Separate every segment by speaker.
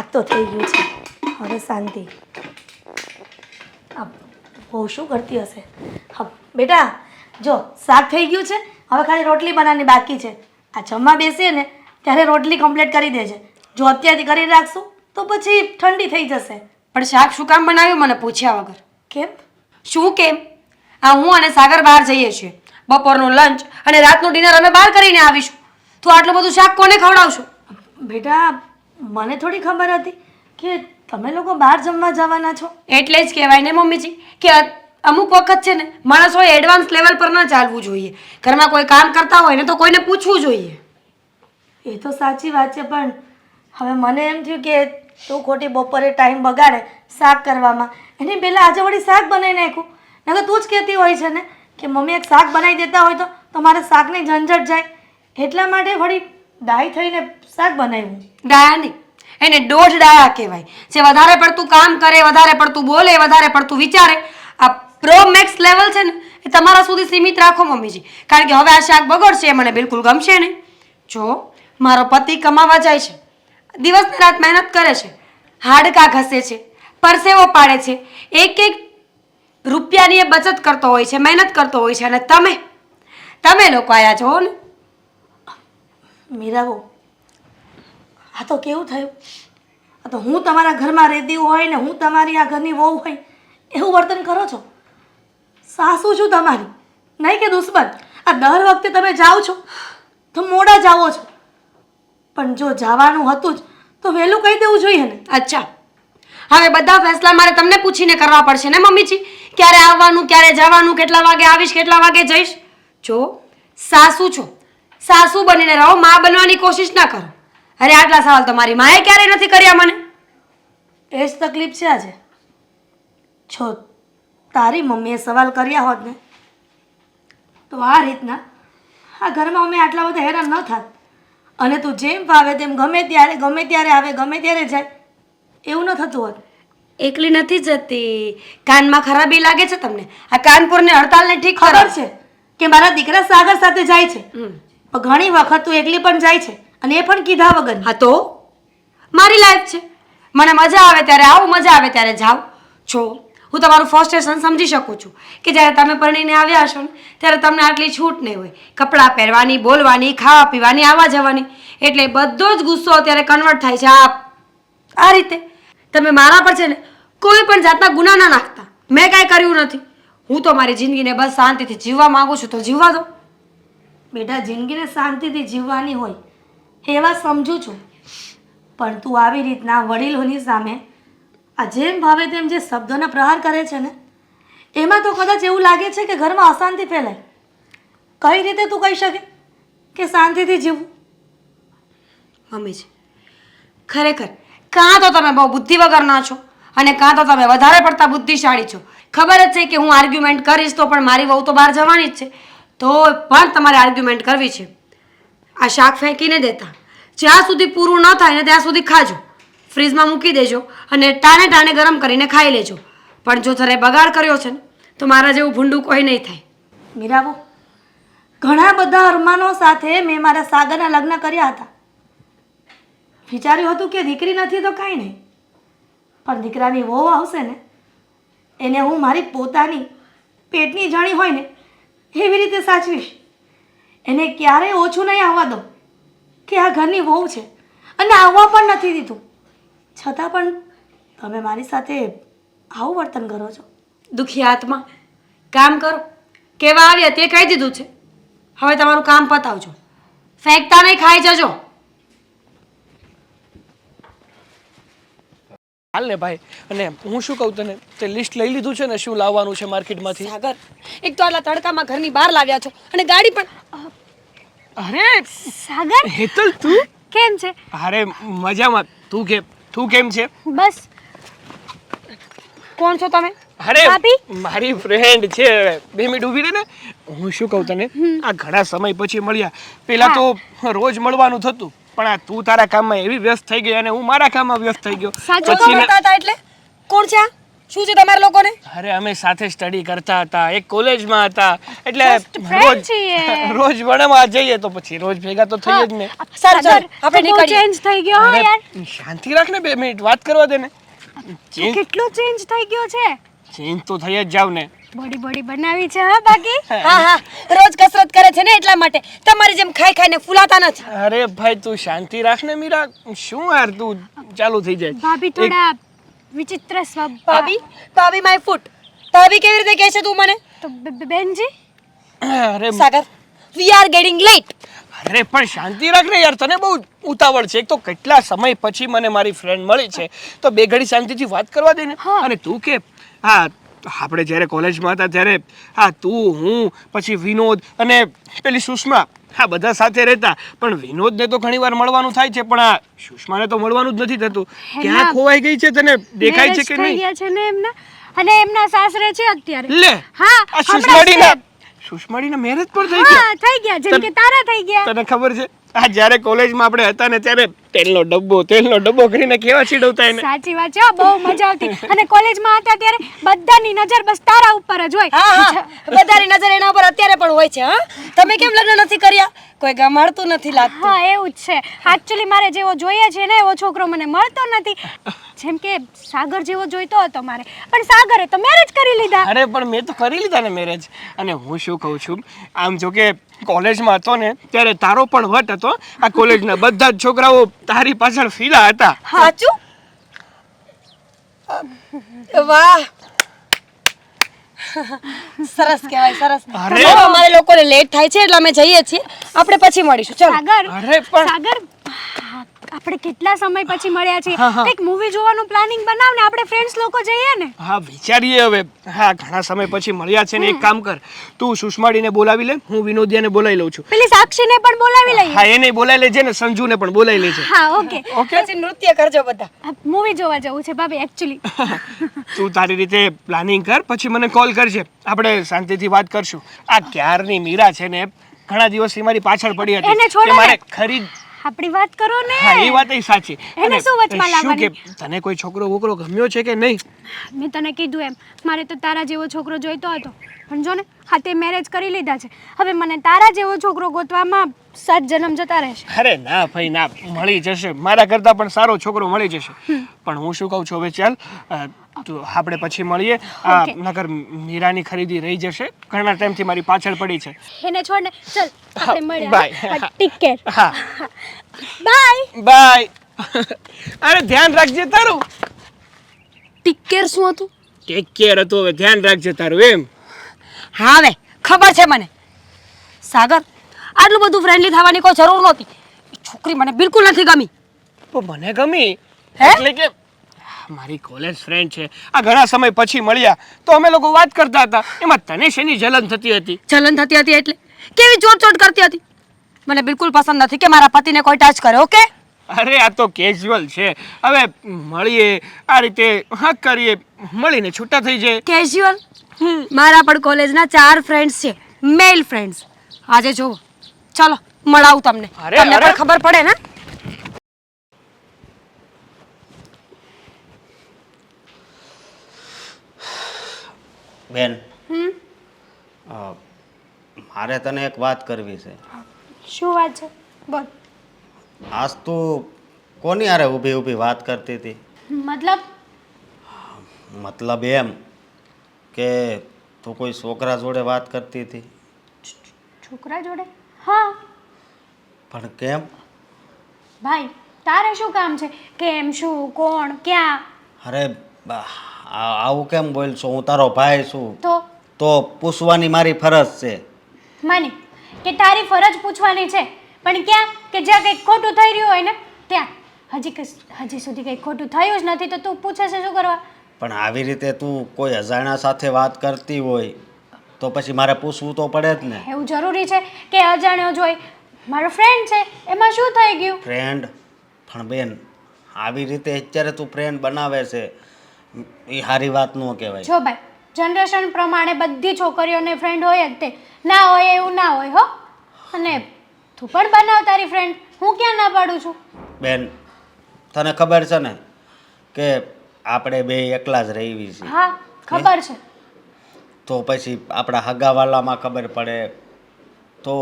Speaker 1: શાક તો થઈ ગયું છે, હવે શાંતિ. બહુ શું કરતી હશે? હા બેટા, જો શાક થઈ ગયું છે, હવે ખાલી રોટલી બનાવવાની બાકી છે. આ જમવા બેસીએ ને ત્યારે રોટલી કમ્પ્લીટ કરી દેજે. જો અત્યારથી કરી રાખશું તો પછી ઠંડી થઈ જશે.
Speaker 2: પણ શાક શું કામ બનાવ્યું મને પૂછ્યા વગર?
Speaker 1: કેમ?
Speaker 2: શું કેમ? હું અને સાગર બહાર જઈએ છીએ. બપોરનું લંચ અને રાતનું ડિનર અમે બહાર કરીને આવીશું. તું આટલું બધું શાક કોને ખવડાવશું?
Speaker 1: બેટા, મને થોડી ખબર હતી કે તમે લોકો બહાર જમવા જવાના છો.
Speaker 2: એટલે જ કહેવાય ને મમ્મીજી કે અમુક વખત છે ને માણસોએ એડવાન્સ લેવલ પર ન ચાલવું જોઈએ. ઘરમાં કોઈ કામ કરતા હોય ને તો કોઈને પૂછવું જોઈએ.
Speaker 1: એ તો સાચી વાત છે, પણ હવે મને એમ થયું કે તું ખોટી બપોરે ટાઈમ બગાડે શાક કરવામાં, એની પહેલાં આજે વળી શાક બનાવી નાખ્યું. નકર તું જ કહેતી હોય છે ને કે મમ્મી એક શાક બનાવી દેતા હોય તો તમારે શાકની ઝંઝટ જાય, એટલા માટે વળી ડાય થઈને શાક બનાવ્યું.
Speaker 2: ડાયા નહીં, એને દોઢ ડાયા કહેવાય. જે વધારે પડતું કામ કરે, વધારે પડતું બોલે, વધારે પડતું વિચારે, આ પ્રો મેક્સ લેવલ છે ને એ તમારા સુધી સીમિત રાખો મમ્મીજી. કારણ કે હવે આ શાક બગડશે એ મને બિલકુલ ગમશે નહીં. જો મારો પતિ કમાવા જાય છે, દિવસ રાત મહેનત કરે છે, હાડકાં ઘસે છે, પરસેવો પાડે છે, એક એક રૂપિયાની એ બચત કરતો હોય છે, મહેનત કરતો હોય છે, અને તમે લોકો આયા છો ને.
Speaker 1: મીરાબો, આ તો કેવું થયું? આ તો હું તમારા ઘરમાં રહેતી હોય ને હું તમારી આ ઘરની વહુ હોય એવું વર્તન કરો છો. સાસુ છું તમારી, નહીં કે દુશ્મન? આ દર વખતે તમે જાઓ છો તો મોડા જાઓ છો, પણ જો જવાનું હતું જ તો વહેલું કહી દેવું જોઈએ ને.
Speaker 2: અચ્છા, હવે બધા ફેસલા મારે તમને પૂછીને કરવા પડશે ને મમ્મીજી? ક્યારે આવવાનું, ક્યારે જવાનું, કેટલા વાગે આવીશ, કેટલા વાગે જઈશ? જો સાસુ છો, સાસુ બનીને રહો, માં બનવાની કોશિશ ના કરો. અરે આટલા સવાલ તો મારી માએ ક્યારેય નથી કર્યા મને.
Speaker 1: એ જ તકલીફ છે આજે. જો તારી મમ્મીએ સવાલ કર્યા હોત ને તો આ રીતના આ ઘરમાં અમે આટલા બધા હેરાન ન થાત. અને તું જેમ ફાવે તેમ ગમે ત્યારે આવે, ગમે ત્યારે જાય, એવું ન થતું હોત.
Speaker 2: એકલી નથી જતી. કાનમાં ખરાબી લાગે છે તમને? આ કાનપુરની હડતાલને ઠીક કરો.
Speaker 1: ખબર છે કે મારા દીકરા સાગર સાથે જાય છે, પણ ઘણી વખત તું એકલી પણ જાય છે, અને એ પણ કીધા વગર.
Speaker 2: હા તો મારી લાઈફ છે, મને મજા આવે ત્યારે આવું, મજા આવે ત્યારે જાઉં. જો હું તમારું ફ્રસ્ટ્રેશન સમજી શકું છું કે જ્યારે તમે પરણીને આવ્યા હશો ને ત્યારે તમને આટલી છૂટ નહીં હોય. કપડાં પહેરવાની, બોલવાની, ખાવા પીવાની, આવવા જવાની, એટલે બધો જ ગુસ્સો અત્યારે કન્વર્ટ થાય છે આ રીતે. તમે મારા પર છે ને કોઈ પણ જાતના ગુના ના નાખતા. મેં કાંઈ કર્યું નથી. હું તો મારી જિંદગીને બસ શાંતિથી જીવવા માંગુ છું તો જીવવા દો.
Speaker 1: બેટા, જિંદગીને શાંતિથી જીવવાની હોય એવા સમજુ છું, પણ તું આવી રીતના વડીલોની સામે આ જેમ ભાવે તેમ જે શબ્દોના પ્રહાર કરે છે ને એમાં તો કદાચ એવું લાગે છે કે ઘરમાં અશાંતિ ફેલાય. કઈ રીતે તું કહી શકે કે શાંતિથી જીવવું?
Speaker 2: મમ્મીજી, ખરેખર કાં તો તમે બહુ બુદ્ધિ વગરના છો અને કાં તો તમે વધારે પડતા બુદ્ધિશાળી છો. ખબર જ છે કે હું આર્ગ્યુમેન્ટ કરીશ તો પણ મારી વહુ તો બહાર જવાની જ છે, તો પણ તમારે આર્ગ્યુમેન્ટ કરવી છે. આ શાક ફેંકીને દેતા, જ્યાં સુધી પૂરું ન થાય ને ત્યાં સુધી ખાજો, ફ્રીજમાં મૂકી દેજો અને ટાણે ગરમ કરીને ખાઈ લેજો. પણ જો જરા બગાડ કર્યો છે ને તો મારા જેવું ભૂંડું કોઈ નહીં થાય.
Speaker 1: મીરાબો, ઘણા બધા અરમાનો સાથે મેં મારા સાગરના લગ્ન કર્યા હતા. વિચાર્યું હતું કે દીકરી નથી તો કાંઈ નહીં, પણ દીકરાની વહુ આવશે ને એને હું મારી પોતાની પેટની જાણી હોય ને એવી રીતે સાચવીશ. એને ક્યારેય ઓછું નહીં આવવા દઉં કે આ ઘરની વહુ છે, અને આવવા પણ નથી દીધું. છતાં પણ તમે મારી સાથે આવું વર્તન કરો છો.
Speaker 2: દુખી આત્મા, કામ કરો. કેવા આવ્યા તે કહી દીધું છે, હવે તમારું કામ પતાવજો. ફેંકતા નહીં, ખાઈ જજો.
Speaker 3: હાલ ને ભાઈ, અને હું શું કહું તને, તે લિસ્ટ લઈ લીધું છે ને શું લાવવાનું છે માર્કેટમાંથી?
Speaker 2: સાગર, એક તો આટલા તડકામાં ઘરની બહાર લાવ્યા છો અને ગાડી પણ.
Speaker 3: અરે
Speaker 4: સાગર,
Speaker 3: હેતલ, તું
Speaker 4: કેમ છે?
Speaker 3: અરે મજામાં. તું કેમ છે?
Speaker 4: બસ.
Speaker 2: કોણ છો તમે?
Speaker 3: અરે
Speaker 4: ભાભી?
Speaker 3: મારી ફ્રેન્ડ છે. 2 મિનિટ ઊભી રહે ને. હું શું કહું તને, આ ઘણા સમય પછી મળ્યા. પેલા તો રોજ મળવાનું થતું, પણ આ તું તારા કામમાં એવી વ્યસ્ત થઈ ગઈ અને હું મારા કામમાં વ્યસ્ત થઈ ગયો.
Speaker 2: સાચું તો હતા એટલે કોણ છે? શું છે તમારા લોકોને?
Speaker 3: અરે અમે સાથે સ્ટડી કરતા હતા, એક કોલેજમાં હતા, એટલે
Speaker 4: Just friend છીએ.
Speaker 3: રોજ ભણવા જઈએ તો પછી રોજ ભેગા તો થઈએ જ ને.
Speaker 2: સારું ચાલો આપણે
Speaker 4: આપણે
Speaker 2: નીકળીએ.
Speaker 4: ચેન્જ થઈ ગયો હો યાર.
Speaker 3: અરે, શાંતિ રાખ ને 2 મિનિટ વાત કરવા દે ને. ચેન્જ
Speaker 4: કેટલો ચેન્જ થઈ ગયો છે.
Speaker 3: ચેન્જ તો થઈ જ જાવ ને.
Speaker 4: બોડી બોડી બનાવી છે હા બાકી.
Speaker 2: હા હા રોજ કસરત કરે છે ને એટલા માટે તમારી જેમ ખાઈ ખાઈને ફૂલાતા નથી.
Speaker 3: અરે ભાઈ તું શાંતિ રાખ ને મીરા, શું યાર તું ચાલુ થઈ જાય.
Speaker 4: ભાભી થોડા વિચિત્ર સ્વભાવ.
Speaker 2: ભાભી માય ફૂટ. ભાભી કેવી રીતે કહે છે તું મને?
Speaker 4: તો બેનજી
Speaker 3: અરે
Speaker 2: સાગર વી આર ગેટિંગ લેટ.
Speaker 3: અરે પણ શાંતિ રાખ ને યાર, તને બહુ ઉતાવળ છે. એક તો કેટલા સમય પછી મને મારી ફ્રેન્ડ મળી છે, તો 2 ઘડી શાંતિથી વાત કરવા દે ને. અને તું કે હા આપણે જ્યારે કોલેજમાં હતા ત્યારે હા તું હું પછી વિનોદ અને પેલી સુષ્મા હા બધા સાથે રહેતા, પણ વિનોદને તો ઘણીવાર મળવાનું થાય છે, પણ આ સુષ્માને તો મળવાનું જ નથી થતું. ક્યાં ખોવાઈ ગઈ છે, તને દેખાય છે
Speaker 4: marriage
Speaker 3: કે
Speaker 4: થઈ
Speaker 3: નહીં?
Speaker 4: ગયા છે ને એમના, અને એમના સાસરે છે અત્યારે.
Speaker 3: લે
Speaker 4: હા
Speaker 3: આ સુષ્માડીના મેરેજ પણ થઈ ગયા.
Speaker 4: હા થઈ ગયા, જેમ કે તારા થઈ ગયા.
Speaker 3: તને ખબર છે આ જ્યારે કોલેજમાં આપણે હતા ને ત્યારે તેલનો ડબ્બો કરીને કેવા ચીડવતા એને.
Speaker 4: સાચી વાત છે હો, બહુ મજા આવતી. અને કોલેજમાં હતા ત્યારે બધાની નજર બસ તારા ઉપર જ હોય.
Speaker 2: હા બધાની નજર એના ઉપર અત્યારે પણ હોય છે. હા તમે કેમ લગ્ન નથી કર્યા? કોઈ ગમાડતું નથી લાગતું.
Speaker 4: હા એવું જ છે. એકચ્યુઅલી મારે જેવો જોઈએ છે ને એવો છોકરો મને મળતો નથી. જેમ કે સાગર જેવો જોઈતો હતો મારે, પણ સાગરે તો મેરેજ કરી લીધા.
Speaker 3: અરે પણ મેં તો કરી લીધા ને મેરેજ. અને હું શું કહું છું, આમ જો કે કોલેજમાં હતો ને ત્યારે તારો પણ વટ હતો. આ કોલેજના બધા જ છોકરાઓ તારી પાછળ ફીલા હતા.
Speaker 2: સાચું? વાહ સરસ કહેવાય, સરસ.
Speaker 3: અરે.
Speaker 2: ચાલો, અમારે લોકોને લેટ થાય છે એટલે અમે જઈએ છીએ. આપણે પછી મળીશું. ચાલો.
Speaker 4: સાગર
Speaker 3: અરે પણ
Speaker 4: સાગર આપણે કેટલા સમય પછી મળ્યા છીએ. એક મૂવી જોવાનું પ્લાનિંગ બનાવ ને, આપણે ફ્રેન્ડ્સ લોકો જઈએ ને.
Speaker 3: હા વિચારીએ હવે. હા ઘણા સમય પછી મળ્યા છે ને એક કામ કર, તું સુષ્માડીને બોલાવી લે, હું વિનોદિયાને બોલાવી લઉં છું.
Speaker 4: પેલી સાક્ષીને પણ બોલાવી લઈએ.
Speaker 3: હા એને બોલાવી લેજે ને સંજુને પણ બોલાવી લેજે.
Speaker 4: હા ઓકે.
Speaker 3: ઓકે
Speaker 2: પછી નૃત્ય કરજો બધા.
Speaker 4: મૂવી જોવા જવું છે ભાભી એકચ્યુઅલી.
Speaker 3: તું તારી રીતે પ્લાનિંગ કર, પછી મને કોલ કરજે, આપણે શાંતિથી વાત કરશું. આ ક્યારની મીરા છે ને ઘણા દિવસથી મારી પાછળ પડી
Speaker 4: એને
Speaker 3: હતી
Speaker 4: છોડો
Speaker 3: કે
Speaker 4: ને.
Speaker 3: મારે ખરીદ.
Speaker 4: આપણી વાત કરો ને.
Speaker 3: હા એ વાત સાચી.
Speaker 4: એને
Speaker 3: અને
Speaker 4: શું વચમાં
Speaker 3: શું કે
Speaker 4: લાવવાની?
Speaker 3: તને કોઈ છોકરો વોકરો ગમ્યો છે કે નહીં?
Speaker 4: મેં તને કીધું એમ, મારે તો તારા જેવો છોકરો જોઈતો હતો, પણ જો ને હા તે મેરેજ કરી લીધા છે. હવે મને તારા જેવો છોકરો ગોતવામાં 7 જન્મ જતા રહેશે.
Speaker 3: અરે ના ભાઈ ના, મળી જશે. મારા કરતા પણ સારો છોકરો મળી જશે. પણ હું શું કહું છું હવે ચાલ તો આપણે પછી મળીએ. આ
Speaker 4: Okay.
Speaker 3: નગર મીરાની ખરીદી રહી જશે, ઘણા ટાઈમથી મારી પાછળ પડી છે.
Speaker 4: એને છોડ ને, ચલ આપણે મળીએ.
Speaker 3: bye.
Speaker 4: Take care.
Speaker 3: હા
Speaker 4: બાય.
Speaker 3: બાય. અરે ધ્યાન રાખજે તારું.
Speaker 2: ટેક કેર શું હતું?
Speaker 3: ટેક કેર હતું, હવે ધ્યાન રાખજે તારું એમ.
Speaker 2: હા હવે ખબર છે મને. સાગર આટલું બધું ફ્રેન્ડલી થવાની કોઈ જરૂર નહોતી. એ છોકરી મને બિલકુલ નથી ગમી.
Speaker 3: પણ મને ગમી.
Speaker 2: હે?
Speaker 3: એટલે કે મારી કોલેજ ફ્રેન્ડ છે, આ ઘણા સમય પછી મળ્યા તો અમે લોકો વાત કરતા હતા, એમાં તને શેની જલન થતી હતી?
Speaker 2: જલન થતી હતી એટલે કેવી ચોટ કરતી હતી. મને બિલકુલ પસંદ નથી કે મારા પતિને કોઈ ટચ કરે. ઓકે
Speaker 3: અરે આ તો કેઝ્યુઅલ છે. હવે મળીએ આ રીતે હક કરીએ, મળીને છૂટા થઈ જાય.
Speaker 2: કેઝ્યુઅલ? મારા પણ કોલેજના 4 ફ્રેન્ડ્સ છે, મેલ ફ્રેન્ડ્સ. આજે જોવો, ચાલો મળાવું તમને.
Speaker 3: અરે,
Speaker 2: તમને
Speaker 3: અરે.
Speaker 2: પણ ખબર પડે ને.
Speaker 5: બેન મારે તને એક વાત કરવી છે.
Speaker 4: શું વાત છે? બોલ.
Speaker 5: આજ તું કોની હારે ઊભી ઊભી વાત કરતી હતી?
Speaker 4: મતલબ
Speaker 5: મતલબ એમ કે તું કોઈ છોકરા જોડે વાત કરતી હતી.
Speaker 4: છોકરા જોડે? હા
Speaker 5: પણ કેમ?
Speaker 4: ભાઈ, તારે શું કામ છે? કેમ, શું, કોણ, ક્યાં?
Speaker 5: અરે આવું કેમ બોલશો? હું તારો ભાઈ છું તો પૂછવાની મારી ફરજ છે.
Speaker 4: માની કે તારી ફરજ પૂછવાની છે, પણ ક્યાં? કે જ્યાં કંઈક ખોટું થઈ રહ્યું હોય ને ત્યાં. હજી સુધી કંઈક ખોટું થયું જ નથી તો તું પૂછે છે શું કરવા?
Speaker 5: પણ આવી રીતે તું કોઈ અજાણ્યા સાથે વાત કરતી હોય તો પછી મારે પૂછવું તો પડે જ ને.
Speaker 4: એવું જરૂરી છે કે અજાણ્યો જ હોય? મારો ફ્રેન્ડ છે, એમાં શું થઈ ગયું?
Speaker 5: ફ્રેન્ડ? પણ બેન આવી રીતે અત્યારે તું ફ્રેન્ડ બનાવે છે એ સારી વાત ન કહેવાય.
Speaker 4: જો ભાઈ, જનરેશન પ્રમાણે બધી છોકરીઓને ફ્રેન્ડ હોય જ તે, ના હોય એવું ના હોય હો. અને તું પણ બનાવ તારી ફ્રેન્ડ, હું ક્યાં ના પાડું છું.
Speaker 5: બેન તને ખબર છે ને કે આપણે બે એકલા જ રહેવી છીએ
Speaker 4: હા ખબર છે.
Speaker 5: તો પછી આપણા હગાવાલામાં ખબર પડે તો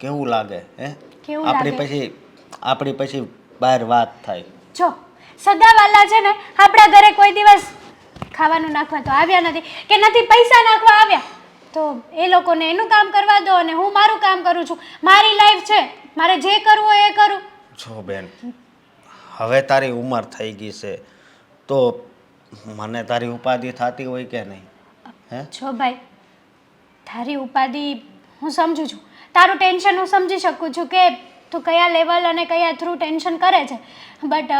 Speaker 5: કેવું લાગે હે?
Speaker 4: કેવું
Speaker 5: આપણી પછી બહાર વાત થાય.
Speaker 4: જો સગાવાલા છે ને આપણા ઘરે કોઈ દિવસ ખાવાનું નાખવા તો આવ્યા નથી કે નથી પૈસા નાખવા આવ્યા, તો એ લોકોને એનું કામ કરવા દો અને હું મારું કામ કરું છું. મારી લાઈફ છે, મારે જે કરવું હોય એ કરું.
Speaker 5: જો બેન, હવે તારી ઉંમર થઈ ગઈ છે તો મને તારી ઉપાધિ થતી હોય કે નહીં? હે?
Speaker 4: જો ભાઈ, તારી ઉપાધિ હું સમજુ છું, તારું ટેન્શન હું સમજી શકું છું કે તું કયા લેવલ અને કયા થ્રુ ટેન્શન કરે છે, બટ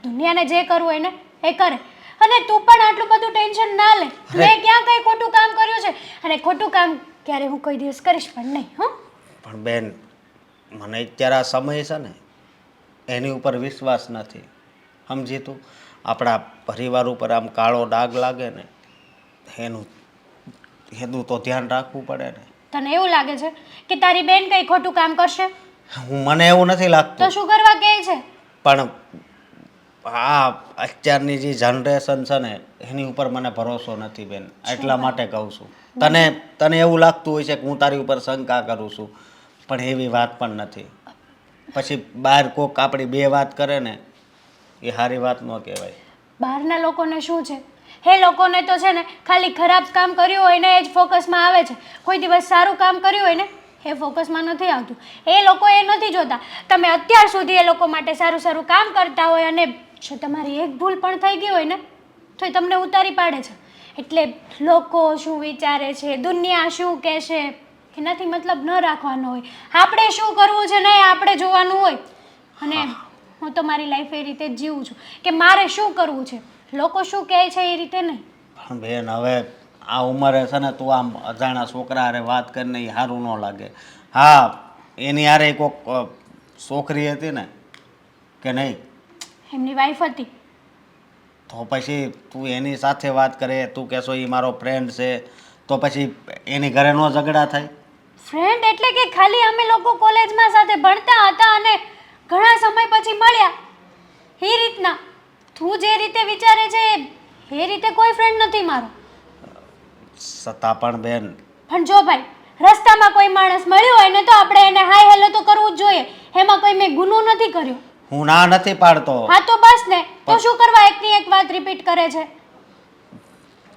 Speaker 4: દુનિયાને જે કરવું હોય ને એ કરે. અને તું પણ આટલું બધું ટેન્શન ના લે. મેં ક્યાં કંઈ ખોટું કામ કર્યું છે? અને ખોટું કામ ક્યારે હું કોઈ દિવસ કરીશ પણ નહીં. હં?
Speaker 5: પણ બેન, મને અત્યારે આ સમય છે ને એની ઉપર વિશ્વાસ નથી. સમજી તું? આપણા પરિવાર ઉપર આમ કાળો ડાઘ લાગે ને એનું તો ધ્યાન રાખવું પડે ને.
Speaker 4: તને એવું લાગે છે કે તારી બેન કંઈ ખોટું કામ કરશે?
Speaker 5: મને એવું નથી
Speaker 4: તો
Speaker 5: લાગતું,
Speaker 4: શું કરવા કહે છે?
Speaker 5: પણ આ અત્યારની જે જનરેશન છે ને એની ઉપર મને ભરોસો નથી બેન, એટલા માટે કહું છું. તને એવું લાગતું હોય છે કે હું તારી ઉપર શંકા કરું છું, પણ એવી વાત પણ નથી. પછી બહાર કોક આપણી બે વાત કરે ને એ સારી વાત ન કહેવાય.
Speaker 4: બહારના લોકોને શું છે, એ લોકોને તો છે ને ખાલી ખરાબ કામ કર્યું હોય ને એ જ ફોકસમાં આવે છે. કોઈ દિવસ સારું કામ કર્યું હોય ને એ ફોકસમાં નથી આવતું. એ લોકો એ નથી જોતા. તમે અત્યાર સુધી એ લોકો માટે સારું સારું કામ કરતા હોય અને જો તમારી એક ભૂલ પણ થઈ ગઈ હોય ને તો એ તમને ઉતારી પાડે છે. એટલે લોકો શું વિચારે છે, દુનિયા શું કહેશે, એનાથી મતલબ ન રાખવાનો હોય. આપણે શું કરવું છે ને એ આપણે જોવાનું હોય. અને હું તો મારી લાઈફ એ રીતે જ જીવું છું કે મારે શું કરવું છે, લોકો શું કહે છે એ રીતે નહીં.
Speaker 5: પણ બેન, હવે આ ઉંમરે છે ને તું આમ અજાણા છોકરા હારે વાત કરીને એ સારું ન લાગે. હા, એની હારે કોક છોકરી હતી ને કે નહીં?
Speaker 4: એમની વાઈફ હતી.
Speaker 5: તો પછી તું એની સાથે વાત કરે, તું કહેશો એ મારો ફ્રેન્ડ છે, તો પછી એની ઘરે નો ઝઘડા થાય?
Speaker 4: ફ્રેન્ડ એટલે કે ખાલી અમે લોકો કોલેજમાં સાથે ભણતા હતા અને ઘણા સમય પછી મળ્યા એ રીતના. તું જે રીતે વિચારે છે એ રીતે કોઈ ફ્રેન્ડ નથી મારો.
Speaker 5: છતાં પણ બેન,
Speaker 4: પણ જો ભાઈ, રસ્તામાં કોઈ માણસ મળ્યો હોય ને તો આપણે એને હાય હેલો તો કરવું જ જોઈએ. એમાં કોઈ મેં ગુનો નથી કર્યો.
Speaker 5: હું ના નથી પાડતો.
Speaker 4: હા તો બસ ને, તો શું કરવા એકની એક વાત રિપીટ કરે છે?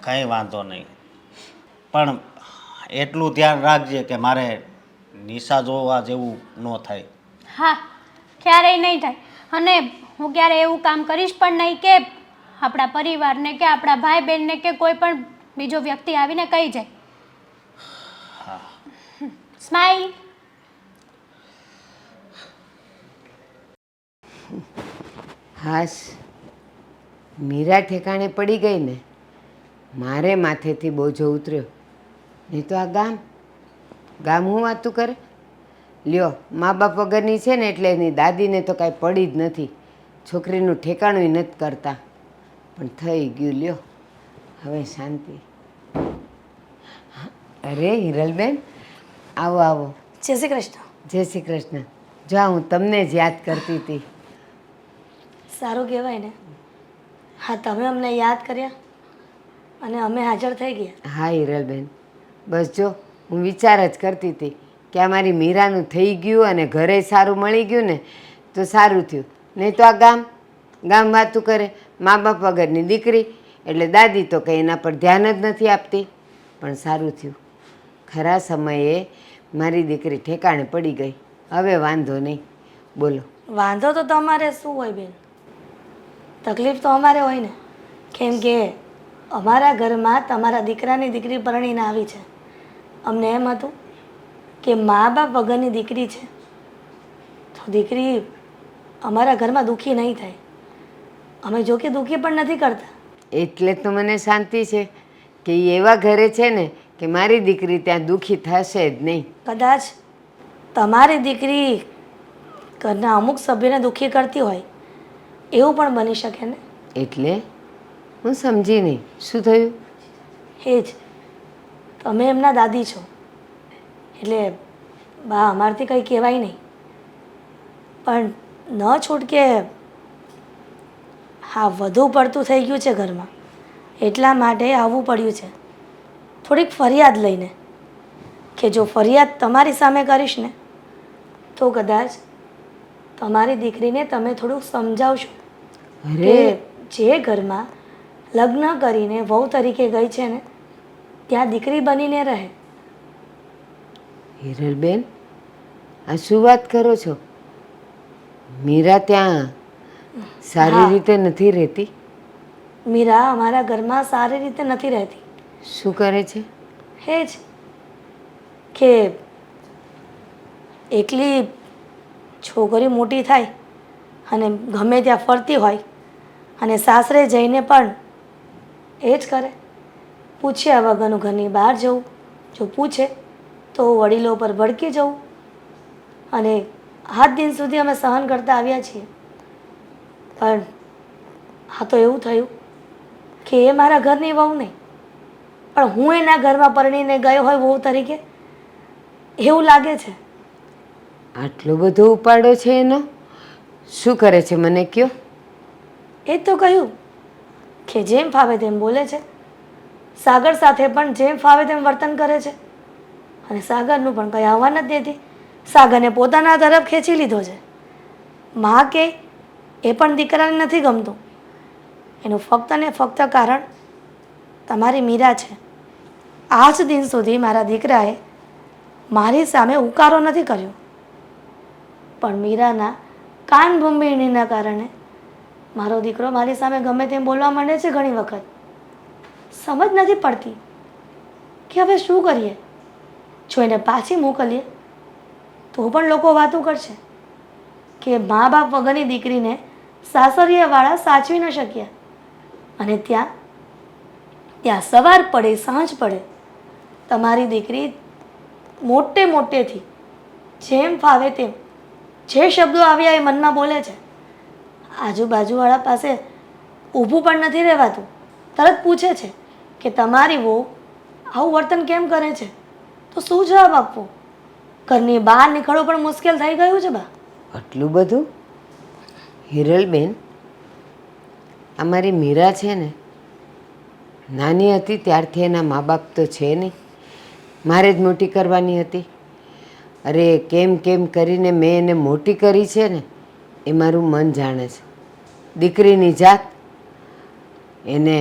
Speaker 5: કંઈ વાંધો નહીં, પણ એટલું ધ્યાન રાખજે કે મારે નિશા જોવા જેવું ન થાય.
Speaker 4: હા, ક્યારેય નહીં થાય. અને હું ક્યારેય એવું કામ કરીશ પણ નહીં કે આપણા પરિવારને કે આપણા ભાઈ બહેનને કે કોઈ પણ બીજો વ્યક્તિ આવીને કહી જાય. સ્માઈલ.
Speaker 6: હાશ, મીરા ઠેકાણે પડી ગઈ ને, મારે માથેથી બોજો ઉતર્યો. નહીં તો આ ગામ હું વાતું કરે. લ્યો, મા બાપ વગરની છે ને એટલે એની દાદીને તો કાંઈ પડી જ નથી. છોકરીનું ઠેકાણું નથી કરતા, પણ થઈ ગયું. લ્યો, હવે શાંતિ. અરે હિરલબેન, આવો આવો.
Speaker 1: જય શ્રી કૃષ્ણ.
Speaker 6: જય શ્રી કૃષ્ણ. જો હું તમને જ યાદ કરતી હતી.
Speaker 1: સારું કહેવાય ને. હા, તમે અમને યાદ કર્યા અને અમે હાજર થઈ ગયા.
Speaker 6: હા હિરલબેન, બસ જો હું વિચાર જ કરતી હતી કે આ મારી મીરાનું થઈ ગયું અને ઘરે સારું મળી ગયું ને તો સારું થયું. નહીં તો આ ગામ વાતું કરે, મા બાપ વગરની દીકરી એટલે દાદી તો કંઈ એના પર ધ્યાન જ નથી આપતી. પણ સારું થયું, ખરા સમયે મારી દીકરી ઠેકાણે પડી ગઈ. હવે વાંધો નહીં. બોલો.
Speaker 1: વાંધો તો તમારે શું હોય બેન, તકલીફ તો અમારે હોય ને. કેમ કે અમારા ઘરમાં તમારા દીકરાની દીકરી પરણીને આવી છે. અમને એમ હતું કે મા બાપ વગરની દીકરી છે તો દીકરી અમારા ઘરમાં દુઃખી નહીં થાય. અમે જો કે દુઃખી પણ નથી કરતા.
Speaker 6: એટલે તો મને શાંતિ છે કે એ એવા ઘરે છે ને કે મારી દીકરી ત્યાં દુઃખી થશે જ નહીં.
Speaker 1: કદાચ તમારી દીકરી ઘરના અમુક સભ્યને દુઃખી કરતી હોય એવું પણ બની શકે ને.
Speaker 6: એટલે હું સમજી નહીં, શું થયું?
Speaker 1: એ જ, તમે એમના દાદી છો એટલે બા અમારથી કંઈ કહેવાય નહીં, પણ ન છૂટકે હા વધુ પડતું થઈ ગયું છે ઘરમાં, એટલા માટે આવવું પડ્યું છે થોડીક ફરિયાદ લઈને, કે જો ફરિયાદ તમારી સામે કરીશ ને તો કદાચ તમારી દીકરીને તમે થોડુંક સમજાવશો કે
Speaker 6: અરે
Speaker 1: જે ઘરમાં લગ્ન કરીને વહુ તરીકે ગઈ છે ને ત્યાં દીકરી બનીને રહે.
Speaker 6: હિરલબેન, આ શું વાત કરો છો? મીરા ત્યાં સારી
Speaker 1: હા.
Speaker 6: રીતે નથી રહેતી?
Speaker 1: મીરા અમારા ઘરમાં સારી રીતે નથી રહેતી.
Speaker 6: શું કરે છે?
Speaker 1: એ જ કે એકલી છોકરી મોટી થાય અને ગમે ત્યાં ફરતી હોય અને સાસરે જઈને પણ એ જ કરે, પૂછ્યા વગરનું ઘરની બહાર જવું, જો પૂછે તો વડીલો પર ભડકી જવું, અને આજ દિન સુધી અમે સહન કરતા આવ્યા છીએ. પણ આ તો એવું થયું કે એ મારા ઘરની વહુ નહીં, પણ હું એના ઘરમાં પરણીને ગયો હોય વહુ તરીકે એવું લાગે છે.
Speaker 6: આટલો બધો ઉપાડો છે એનો? શું કરે છે મને કયો?
Speaker 1: એ જ તો કહ્યું કે જેમ ફાવે તેમ બોલે છે, સાગર સાથે પણ જેમ ફાવે તેમ વર્તન કરે છે, અને સાગરનું પણ કંઈ આવવા નથી દેતી. સાગરને પોતાના તરફ ખેંચી લીધો છે. માં કે એ પણ દીકરાને નથી ગમતું, એનું ફક્ત ને ફક્ત કારણ તમારી મીરા છે. આજ દિન સુધી મારા દીકરાએ મારી સામે ઉકારો નથી કર્યો, પણ મીરાના કાન ભંભીણીના કારણે મારો દીકરો મારી સામે ગમે તેમ બોલવા માંડે છે. ઘણી વખત સમજ નથી પડતી કે હવે શું કરીએ. જો એને પાછી મોકલીએ તો પણ લોકો વાતો કરશે કે મા બાપ વગરની દીકરીને સાસરિયાવાળા સાચવી ન શક્યા, અને ત્યાં સવાર પડે સાંજ પડે તમારી દીકરી મોટેથી જેમ ફાવે તેમ જે શબ્દો આવ્યા એ મનમાં બોલે છે. આજુબાજુવાળા પાસે ઊભું પણ નથી રહેવાતું, તરત પૂછે છે કે તમારી વહુ આવું વર્તન કેમ કરે છે, તો શું જવાબ આપવો? ઘરની બહાર નીકળવું પણ મુશ્કેલ થઈ ગયું છે બા.
Speaker 6: આટલું બધું? હિરલબેન, અમારી મીરા છે ને, નાની હતી ત્યારથી એના મા બાપ તો છે નહીં, મારે જ મોટી કરવાની હતી. અરે કેમ કેમ કરીને મેં એને મોટી કરી છે ને એ મારું મન જાણે છે. દીકરીની જાત, એને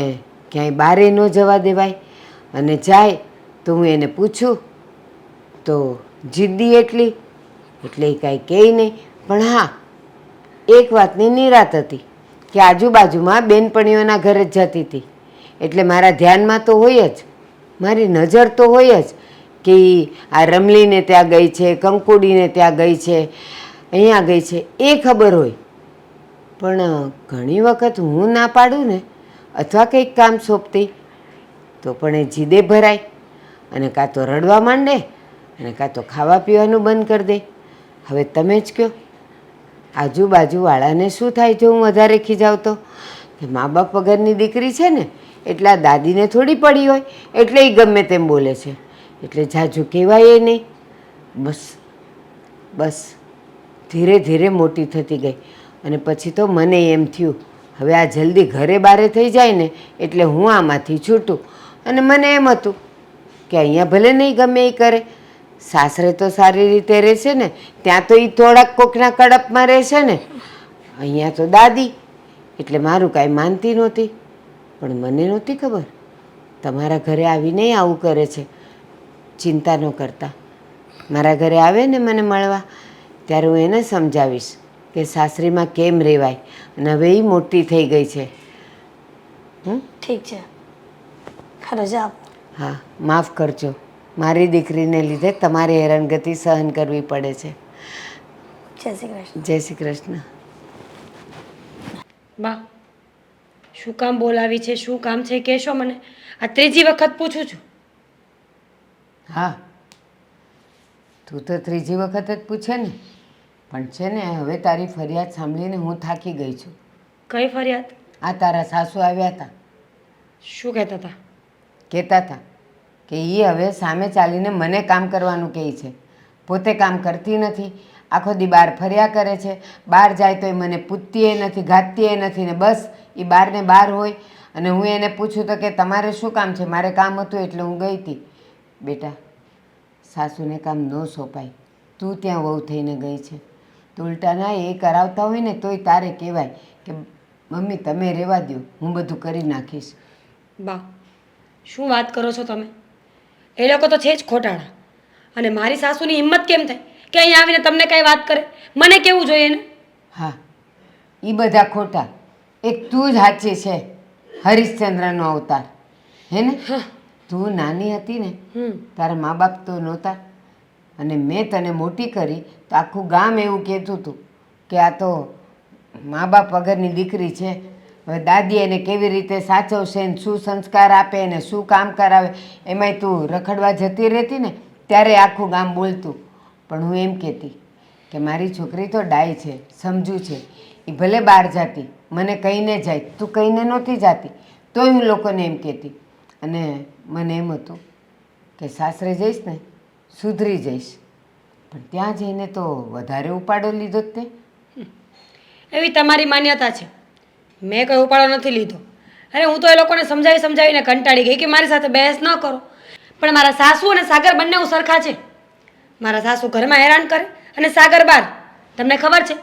Speaker 6: ક્યાંય બારે ન જવા દેવાય, અને જાય તો હું એને પૂછું તો જિદ્દી એટલી, એટલે એ કાંઈ કહે નહીં. પણ હા, એક વાતની નિરાત હતી કે આજુબાજુમાં બેનપણીઓના ઘરે જ જતી હતી, એટલે મારા ધ્યાનમાં તો હોય જ, મારી નજર તો હોય જ કે આ રમલીને ત્યાં ગઈ છે, કંકુડીને ત્યાં ગઈ છે, અહીંયા ગઈ છે, એ ખબર હોય. પણ ઘણી વખત હું ના પાડું ને અથવા કંઈક કામ સોંપતી તો પણ એ જીદે ભરાય, અને કાં તો રડવા માંડે અને કાં તો ખાવા પીવાનું બંધ કરી દે. હવે તમે જ કહો, આજુબાજુવાળાને શું થાય જો હું વધારે ખીજાવ તો? કે મા બાપ વગરની દીકરી છે ને એટલે આ દાદીને થોડી પડી હોય એટલે એ ગમે તેમ બોલે છે, એટલે જાજુ કહેવાય એ નહીં. બસ ધીરે ધીરે મોટી થતી ગઈ, અને પછી તો મને એમ થયું હવે આ જલ્દી ઘરે બારે થઈ જાય ને એટલે હું આમાંથી છૂટું. અને મને એમ હતું કે અહીંયા ભલે નહીં ગમે એ કરે, સાસરે તો સારી રીતે રહેશે ને, ત્યાં તો એ થોડાક કોકના કડપમાં રહેશે ને, અહીંયા તો દાદી એટલે મારું કાંઈ માનતી નહોતી. પણ મને નહોતી ખબર તમારા ઘરે આવીને આવું કરે છે. ચિંતા ન કરતા, મારા ઘરે આવે ને મને મળવા ત્યારે હું એને સમજાવીશ કે સાસરીમાં કેમ રહેવાય, અને હવે એ મોટી થઈ ગઈ છે.
Speaker 1: ઠીક છે, રજા આપો.
Speaker 6: હા, માફ કરજો, મારી દીકરીને લીધે તમારે હેરાનગતિ સહન કરવી પડે છે.
Speaker 1: જય શ્રી કૃષ્ણ.
Speaker 6: જય શ્રી કૃષ્ણ.
Speaker 2: બા, શું કામ બોલાવી છે, શું કામ છે કહેશો મને? આ ત્રીજી વખત પૂછું છું.
Speaker 6: હા, તું તો ત્રીજી વખત જ પૂછે ને, પણ છે ને હવે તારી ફરિયાદ સાંભળીને હું થાકી ગઈ છું.
Speaker 2: કઈ ફરિયાદ?
Speaker 6: આ તારા સાસુ આવ્યા હતા,
Speaker 2: શું કહેતા હતા?
Speaker 6: કહેતા હતા કે એ હવે સામે ચાલીને મને કામ કરવાનું કહે છે, પોતે કામ કરતી નથી, આખો દી બહાર ફર્યા કરે છે. બહાર જાય તો એ મને પૂછતીએ નથી, ગાતતીએ નથી ને બસ એ બહાર ને બહાર હોય. અને હું એને પૂછું તો કે તમારે શું કામ છે? મારે કામ હતું એટલે હું ગઈ હતી. બેટા, સાસુને કામ ન સોંપાય. તું ત્યાં વહુ થઈને ગઈ છે તો ઉલટાના એ કરાવતા હોય ને તોય તારે કહેવાય કે મમ્મી તમે રહેવા દો, હું બધું કરી નાખીશ.
Speaker 2: બા, શું વાત કરો છો તમે? એ લોકો તો છે જ ખોટાડા. અને મારી સાસુની હિંમત કેમ થાય કે અહીં આવીને તમને કઈ વાત કરે? મને કેવું જોઈએ ને?
Speaker 6: હા, એ બધા ખોટા. એક તું જ સાચી છે, હરિશ્ચંદ્રનો અવતાર. હે ને? તું નાની હતી ને તારા મા બાપ તો નહોતા અને મેં તને મોટી કરી તો આખું ગામ એવું કહેતું હતું કે આ તો મા બાપ વગરની દીકરી છે. હવે દાદી એને કેવી રીતે સાચવશે ને શું સંસ્કાર આપે ને શું કામ કરાવે, એમાંય તું રખડવા જતી રહેતી ને ત્યારે આખું ગામ બોલતું. પણ હું એમ કહેતી કે મારી છોકરી તો ડાય છે, સમજુ છે. એ ભલે બહાર જાતી, મને કહીને જાય, તું કહીને નહોતી જાતી તોય હું લોકોને એમ કહેતી. અને મને એમ હતું કે સાસરે જઈશ ને સુધરી જઈશ. પણ ત્યાં જઈને તો વધારે ઉપાડો લીધો જ તે.
Speaker 2: એવી તમારી માન્યતા છે. મેં કોઈ ઉપાડો નથી લીધો. અરે હું તો એ લોકોને સમજાવીને કંટાળી ગઈ કે મારી સાથે બહેસ ન કરો. પણ મારા સાસુ અને સાગર બંને સરખા છે. મારા સાસુ ઘરમાં હેરાન કરે અને સાગર બહાર. તમને ખબર છે,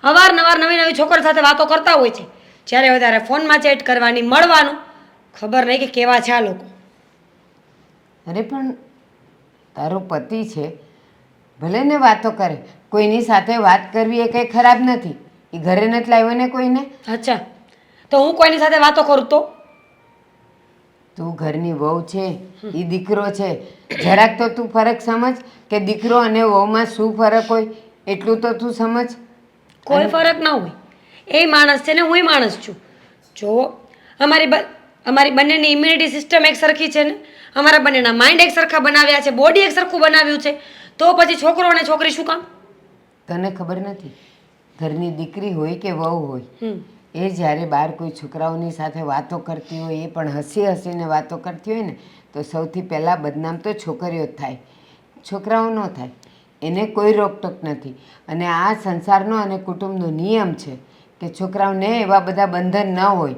Speaker 2: અવારનવાર નવી નવી છોકરી સાથે વાતો કરતા હોય છે. જ્યારે વધારે ફોનમાં ચેટ કરવાની, મળવાનું, ખબર નહીં કે કેવા છે આ લોકો.
Speaker 6: અરે પણ તારો પતિ છે, ભલે ને વાતો કરે, કોઈની સાથે વાત કરવી એ કંઈ ખરાબ નથી. એ ઘરે નથી લાવ્યો ને કોઈને.
Speaker 2: અચ્છા, તો હું કોઈની સાથે વાતો કરું તો?
Speaker 6: તું ઘરની વહુ છે, એ દીકરો છે. જરાક તો તું ફરક સમજ કે દીકરો અને વહુમાં શું ફરક હોય, એટલું તો તું સમજ.
Speaker 2: કોઈ ફરક ના હોય. એ માણસ છે ને હું માણસ છું. જુઓ, અમારી બંનેની ઇમ્યુનિટી સિસ્ટમ એક સરખી છે ને, અમારા બંનેના માઇન્ડ એક સરખા બનાવ્યા છે, બોડી એક સરખું બનાવ્યું છે. તો પછી છોકરો અને છોકરી શું કામ?
Speaker 6: તને ખબર નથી, ઘરની દીકરી હોય કે વહુ હોય, એ જ્યારે બહાર કોઈ છોકરાઓની સાથે વાતો કરતી હોય, એ પણ હસી હસીને વાતો કરતી હોય ને, તો સૌથી પહેલાં બદનામ તો છોકરીઓ જ થાય, છોકરાઓ ન થાય. એને કોઈ રોકટોક નથી. અને આ સંસારનો અને કુટુંબનો નિયમ છે કે છોકરાઓને એવા બધા બંધન ન હોય,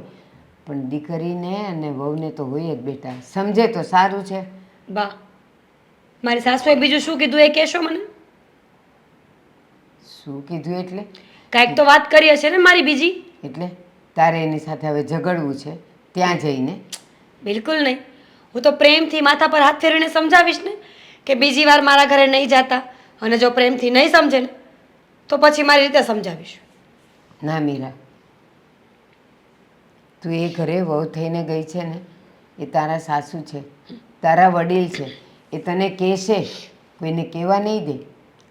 Speaker 6: પણ દીકરીને અને વહુને તો હોય જ બેટા. સમજે તો સારું છે.
Speaker 2: બા, મારી સાસુએ બીજું શું કીધું એ કહેશો મને?
Speaker 6: શું કીધું એટલે?
Speaker 2: કાંઈક તો વાત કરી હશે ને મારી બીજી?
Speaker 6: એટલે તારે એની સાથે હવે ઝઘડવું છે ત્યાં જઈને?
Speaker 2: બિલકુલ નહીં. હું તો પ્રેમથી માથા પર હાથ ફેરવીને સમજાવીશ ને કે બીજી વાર મારા ઘરે નહીં જાતા. અને જો પ્રેમથી નહીં સમજે ને તો પછી મારી રીતે સમજાવીશ.
Speaker 6: ના મીરા, તું એ ઘરે વહુ થઈને ગઈ છે ને, એ તારા સાસુ છે, તારા વડીલ છે. એ તને કહેશે, કોઈને કહેવા નહીં દે.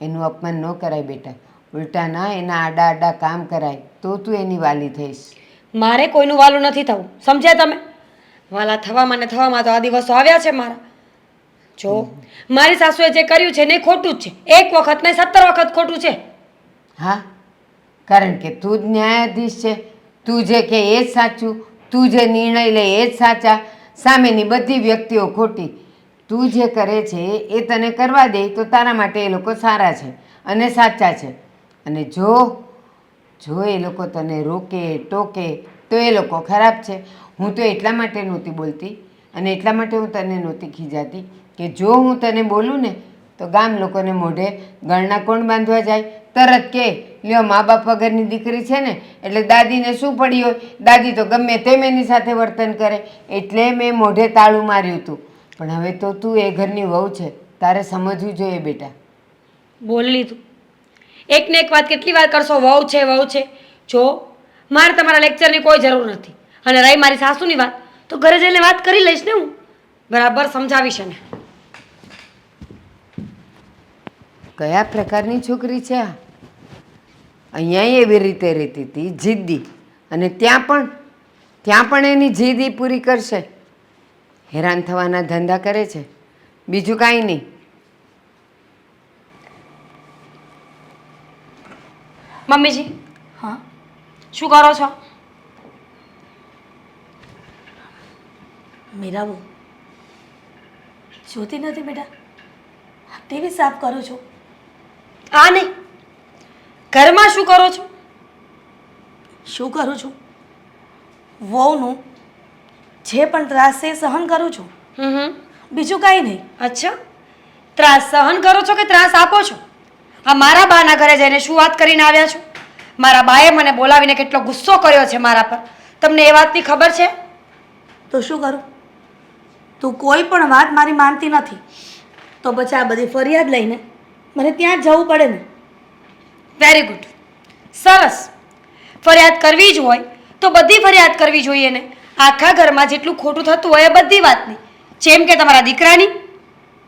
Speaker 6: એનું અપમાન ન કરાય બેટા. ઉલટા ના એના આડા આડા કામ કરાય તો તું એની વાલી થઈશ.
Speaker 2: મારે કોઈનું વાલું નથી થવું, સમજ્યા તમે? વાલા થવામાં ને થવામાં તો આ દિવસો આવ્યા છે મારા. જો મારી સાસુએ જે કર્યું છે ને એ ખોટું જ છે. એક વખત નહીં 17 વખત ખોટું છે.
Speaker 6: હા, કારણ કે તું જ ન્યાયાધીશ છે. તું જે કે એ જ સાચું, તું જે નિર્ણય લે એ જ સાચા, સામેની બધી વ્યક્તિઓ ખોટી. તું જે કરે છે એ તને કરવા દે તો તારા માટે એ લોકો સારા છે અને સાચા છે. અને જો એ લોકો તને રોકે ટોકે તો એ લોકો ખરાબ છે. હું તો એટલા માટે નહોતી બોલતી અને એટલા માટે હું તને નહોતી ખીજાતી કે જો હું તને બોલું ને તો ગામ લોકોને મોઢે ગળના કોણ બાંધવા જાય? તરત કે લ્યો મા બાપ વગરની દીકરી છે ને એટલે દાદીને શું પડી હોય, દાદી તો ગમે તેમ એની સાથે વર્તન કરે. એટલે મેં મોઢે તાળું માર્યું હતું. પણ હવે તો તું એ ઘરની વહુ છે, તારે સમજવું જોઈએ બેટા.
Speaker 2: બોલી લીધું. એકને એક વાત કેટલી વાર કરશો? વહુ છે વહુ છે. જો મારે તમારા લેક્ચરની કોઈ જરૂર નથી. અને રહી મારી સાસુની વાત, તો ઘરે જઈને વાત કરી લઈશ ને હું. બરાબર સમજાવીશ એને.
Speaker 6: કયા પ્રકારની છોકરી છે આ? અહીંયા એવી રીતે રહેતી હતી, જિદ્દી. અને ત્યાં પણ એની જીદ ઈ પૂરી કરશે. હેરાન થવાના ધંધા કરે છે, બીજું કાંઈ નહીં.
Speaker 2: મમ્મીજી,
Speaker 1: હા
Speaker 2: શું કરો છો?
Speaker 1: મીરાબુ, જોતી નથી બેટા? ટીવી સાફ કરું છું.
Speaker 2: આ નહીં, ઘરમાં શું કરો છો?
Speaker 1: શું કરું છું? વહુનું જે પણ ત્રાસ છે એ સહન કરું છું, બીજું કાંઈ નહીં.
Speaker 2: અચ્છા, ત્રાસ સહન કરો છો કે ત્રાસ આપો છો? આ મારા બાના ઘરે જઈને શું વાત કરીને આવ્યા છો? મારા બાએ મને બોલાવીને કેટલો ગુસ્સો કર્યો છે મારા પર, તમને એ વાતની ખબર છે?
Speaker 1: તો શું કરું? તું કોઈ પણ વાત મારી માનતી નથી, તો પછી આ બધી ફરિયાદ લઈને મને ત્યાં જ જવું પડે ને.
Speaker 2: વેરી ગુડ, સરસ. ફરિયાદ કરવી જ હોય તો બધી ફરિયાદ કરવી જોઈએ ને. આખા ઘરમાં જેટલું ખોટું થતું હોય એ બધી વાતની, જેમ કે તમારા દીકરાની.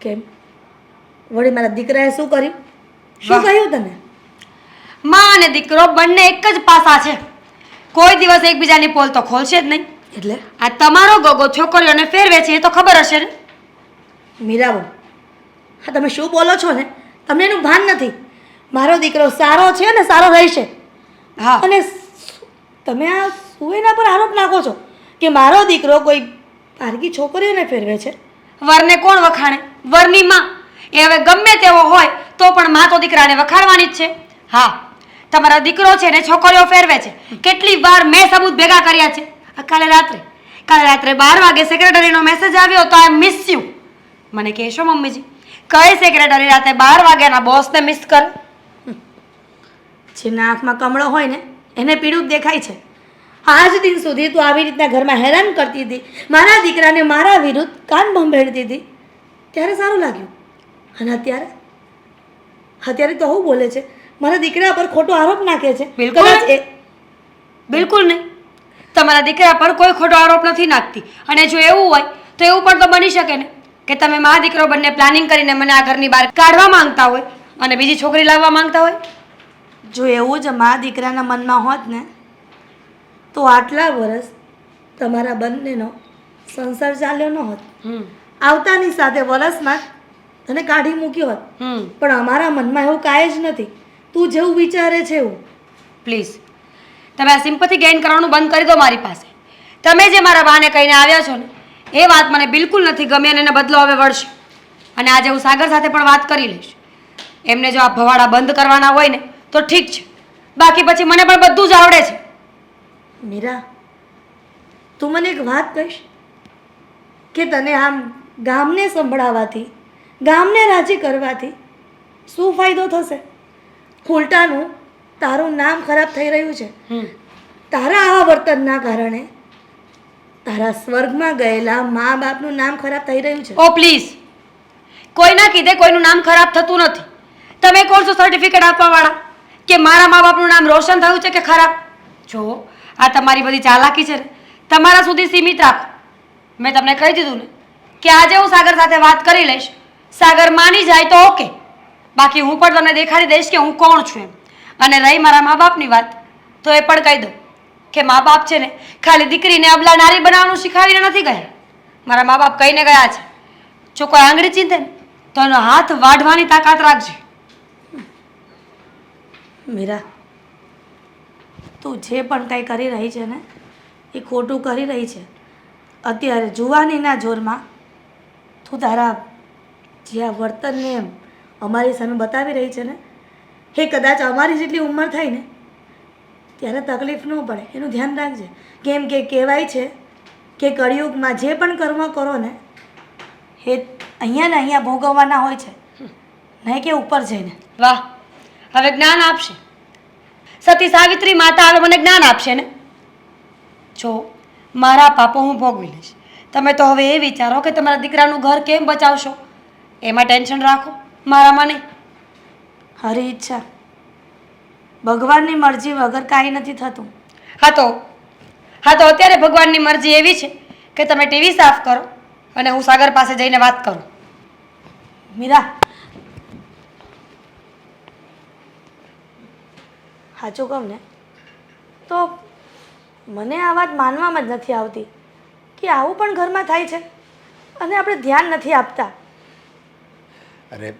Speaker 1: કેમ? વળી મારા દીકરાએ શું કર્યું? શું
Speaker 2: વાહ.
Speaker 1: કહ્યું તને?
Speaker 2: માં અને દીકરો બંને એક જ પાસા છે, કોઈ દિવસ એકબીજાની પોલ તો ખોલશે જ નહીં.
Speaker 1: એટલે
Speaker 2: આ તમારો ગગો છોકરીઓને ફેરવે છે એ તો ખબર હશે ને.
Speaker 1: મીરાબો, હા તમે શું બોલો છો ને, તમને એનું ભાન નથી. મારો દીકરો સારો છે ને સારો રહેશે.
Speaker 2: હા,
Speaker 1: અને તમે આ સુવેના પર આરોપ નાખો છો કે મારો દીકરો કોઈ પારકી છોકરીઓને ફેરવે છે.
Speaker 2: વરને કોણ વખાણે? વરની માં. એ હવે ગમે તેવો હોય તો પણ માં તો દીકરાને વખાણવાની જ છે. હા, તમારો દીકરો છે ને છોકરીઓ ફેરવે છે. કેટલી વાર મેં સબૂત ભેગા કર્યા છે. આ કાલે રાત્રે 12 વાગે સેક્રેટરીનો મેસેજ આવ્યો તો આઈ મિસ યુ. મને કહેશો મમ્મીજી, કઈ સેક્રેટરી રાતે 12 વાગ્યાના બોસને મિસ કરે?
Speaker 1: જેના આંખમાં કમળો હોય ને એને પીળું જ દેખાય છે. આજ દિન સુધી તું આવી રીતના ઘરમાં હેરાન કરતી હતી, મારા દીકરાને મારા વિરુદ્ધ કાન ભંભેડતી હતી, ત્યારે સારું લાગ્યું. અને અત્યારે તો હું બોલે છે, મારા દીકરા પર ખોટો આરોપ નાખે છે.
Speaker 2: બિલકુલ
Speaker 1: કદાચ એ
Speaker 2: બિલકુલ નહીં. તમારા દીકરા પર કોઈ ખોટો આરોપ નથી નાખતી. અને જો એવું હોય તો એવું પણ તો બની શકે ને કે તમે મા દીકરો બંને પ્લાનિંગ કરીને મને આ ઘરની બહાર કાઢવા માંગતા હોય અને બીજી છોકરી લાવવા માંગતા હોય.
Speaker 1: જો એવું જ મા દીકરાના મનમાં હોત ને તો આટલા વર્ષ તમારા બંનેનો સંસાર ચાલ્યો ન હોત. આવતાની સાથે વરસમાં તને કાઢી મૂક્યો હોત. પણ અમારા મનમાં એવું કાંઈ જ નથી. તું જેવું વિચારે છે એવું.
Speaker 2: પ્લીઝ તમે આ સિમ્પથી ગેઇન કરવાનું બંધ કરી દો મારી પાસે. તમે જે મારા બાને કહીને આવ્યા છો ને એ વાત મને બિલકુલ નથી ગમી અને એને બદલો હવે વળશે. અને આજે હું સાગર સાથે પણ વાત કરી લઈશ. એમને જો આ ભવાડા બંધ કરવાના હોય ને તો ઠીક છે, બાકી પછી મને પણ બધું જ આવડે છે.
Speaker 1: મીરા, તું મને એક વાત કહીશ કે તને આમ ગામને સંભળાવવાથી, ગામને રાજી કરવાથી શું ફાયદો થશે? ઉલટાનું તારું નામ ખરાબ થઈ રહ્યું છે. તારા આવા વર્તનના કારણે તારા સ્વર્ગમાં ગયેલા મા બાપનું નામ ખરાબ થઈ રહ્યું છે.
Speaker 2: ઓ પ્લીઝ, કોઈના કીધે કોઈનું નામ ખરાબ થતું નથી. તમે કોણ છો સર્ટિફિકેટ આપવાવાળા કે મારા મા બાપનું નામ રોશન થયું છે કે ખરાબ? જો આ તમારી બધી ચાલાકી છે ને તમારા સુધી સીમિત રાખો. મેં તમને કહી દીધું ને કે આજે હું સાગર સાથે વાત કરી લઈશ. સાગર માની જાય તો ઓકે, બાકી હું પણ તમને દેખાડી દઈશ કે હું કોણ છું એમ. અને રહી મારા મા બાપની વાત, તો એ પણ કહી દઉં કે મા બાપ છે ને ખાલી દીકરીને અબલા નારી બનાવવાનું શીખવાડીને નથી ગયા. મારા મા બાપ કહીને ગયા છે, જો કોઈ આંગળી ચીંધે ને તો એનો હાથ વાઢવાની તાકાત રાખજે.
Speaker 1: મીરા, તું જે પણ કંઈ કરી રહી છે ને એ ખોટું કરી રહી છે. અત્યારે જુવાનીના જોરમાં તું તારા જે આ વર્તનને અમારી સામે બતાવી રહી છે ને એ કદાચ અમારી જેટલી ઉંમર થાય ને ત્યારે તકલીફ ન પડે એનું ધ્યાન રાખજે. કેમ કે કહેવાય છે કે કળિયુગમાં જે પણ કર્મ કરો ને એ અહીંયા ને અહીંયા ભોગવવાના હોય છે, નહીં કે ઉપર જઈને.
Speaker 2: વાહ, હવે જ્ઞાન આપશે સતી સાવિત્રી માતા. હવે મને જ્ઞાન આપશે ને. જો મારા પાપો હું ભોગવી લઈશ. તમે તો હવે એ વિચારો કે તમારા દીકરાનું ઘર કેમ બચાવશો, એમાં ટેન્શન રાખો, મારામાં નહીં.
Speaker 1: હરી ઈચ્છા, ભગવાનની મરજી વગર કાંઈ નથી થતું.
Speaker 2: હા તો અત્યારે ભગવાનની મરજી એવી છે કે તમે ટીવી સાફ કરો અને હું સાગર પાસે જઈને વાત કરું.
Speaker 1: મીરા, સાચું કહું ને તો મને આ વાત માનવામાં જ નથી આવતી કે આવું પણ ઘરમાં થાય છે અને આપણે ધ્યાન નથી આપતા.
Speaker 7: અરે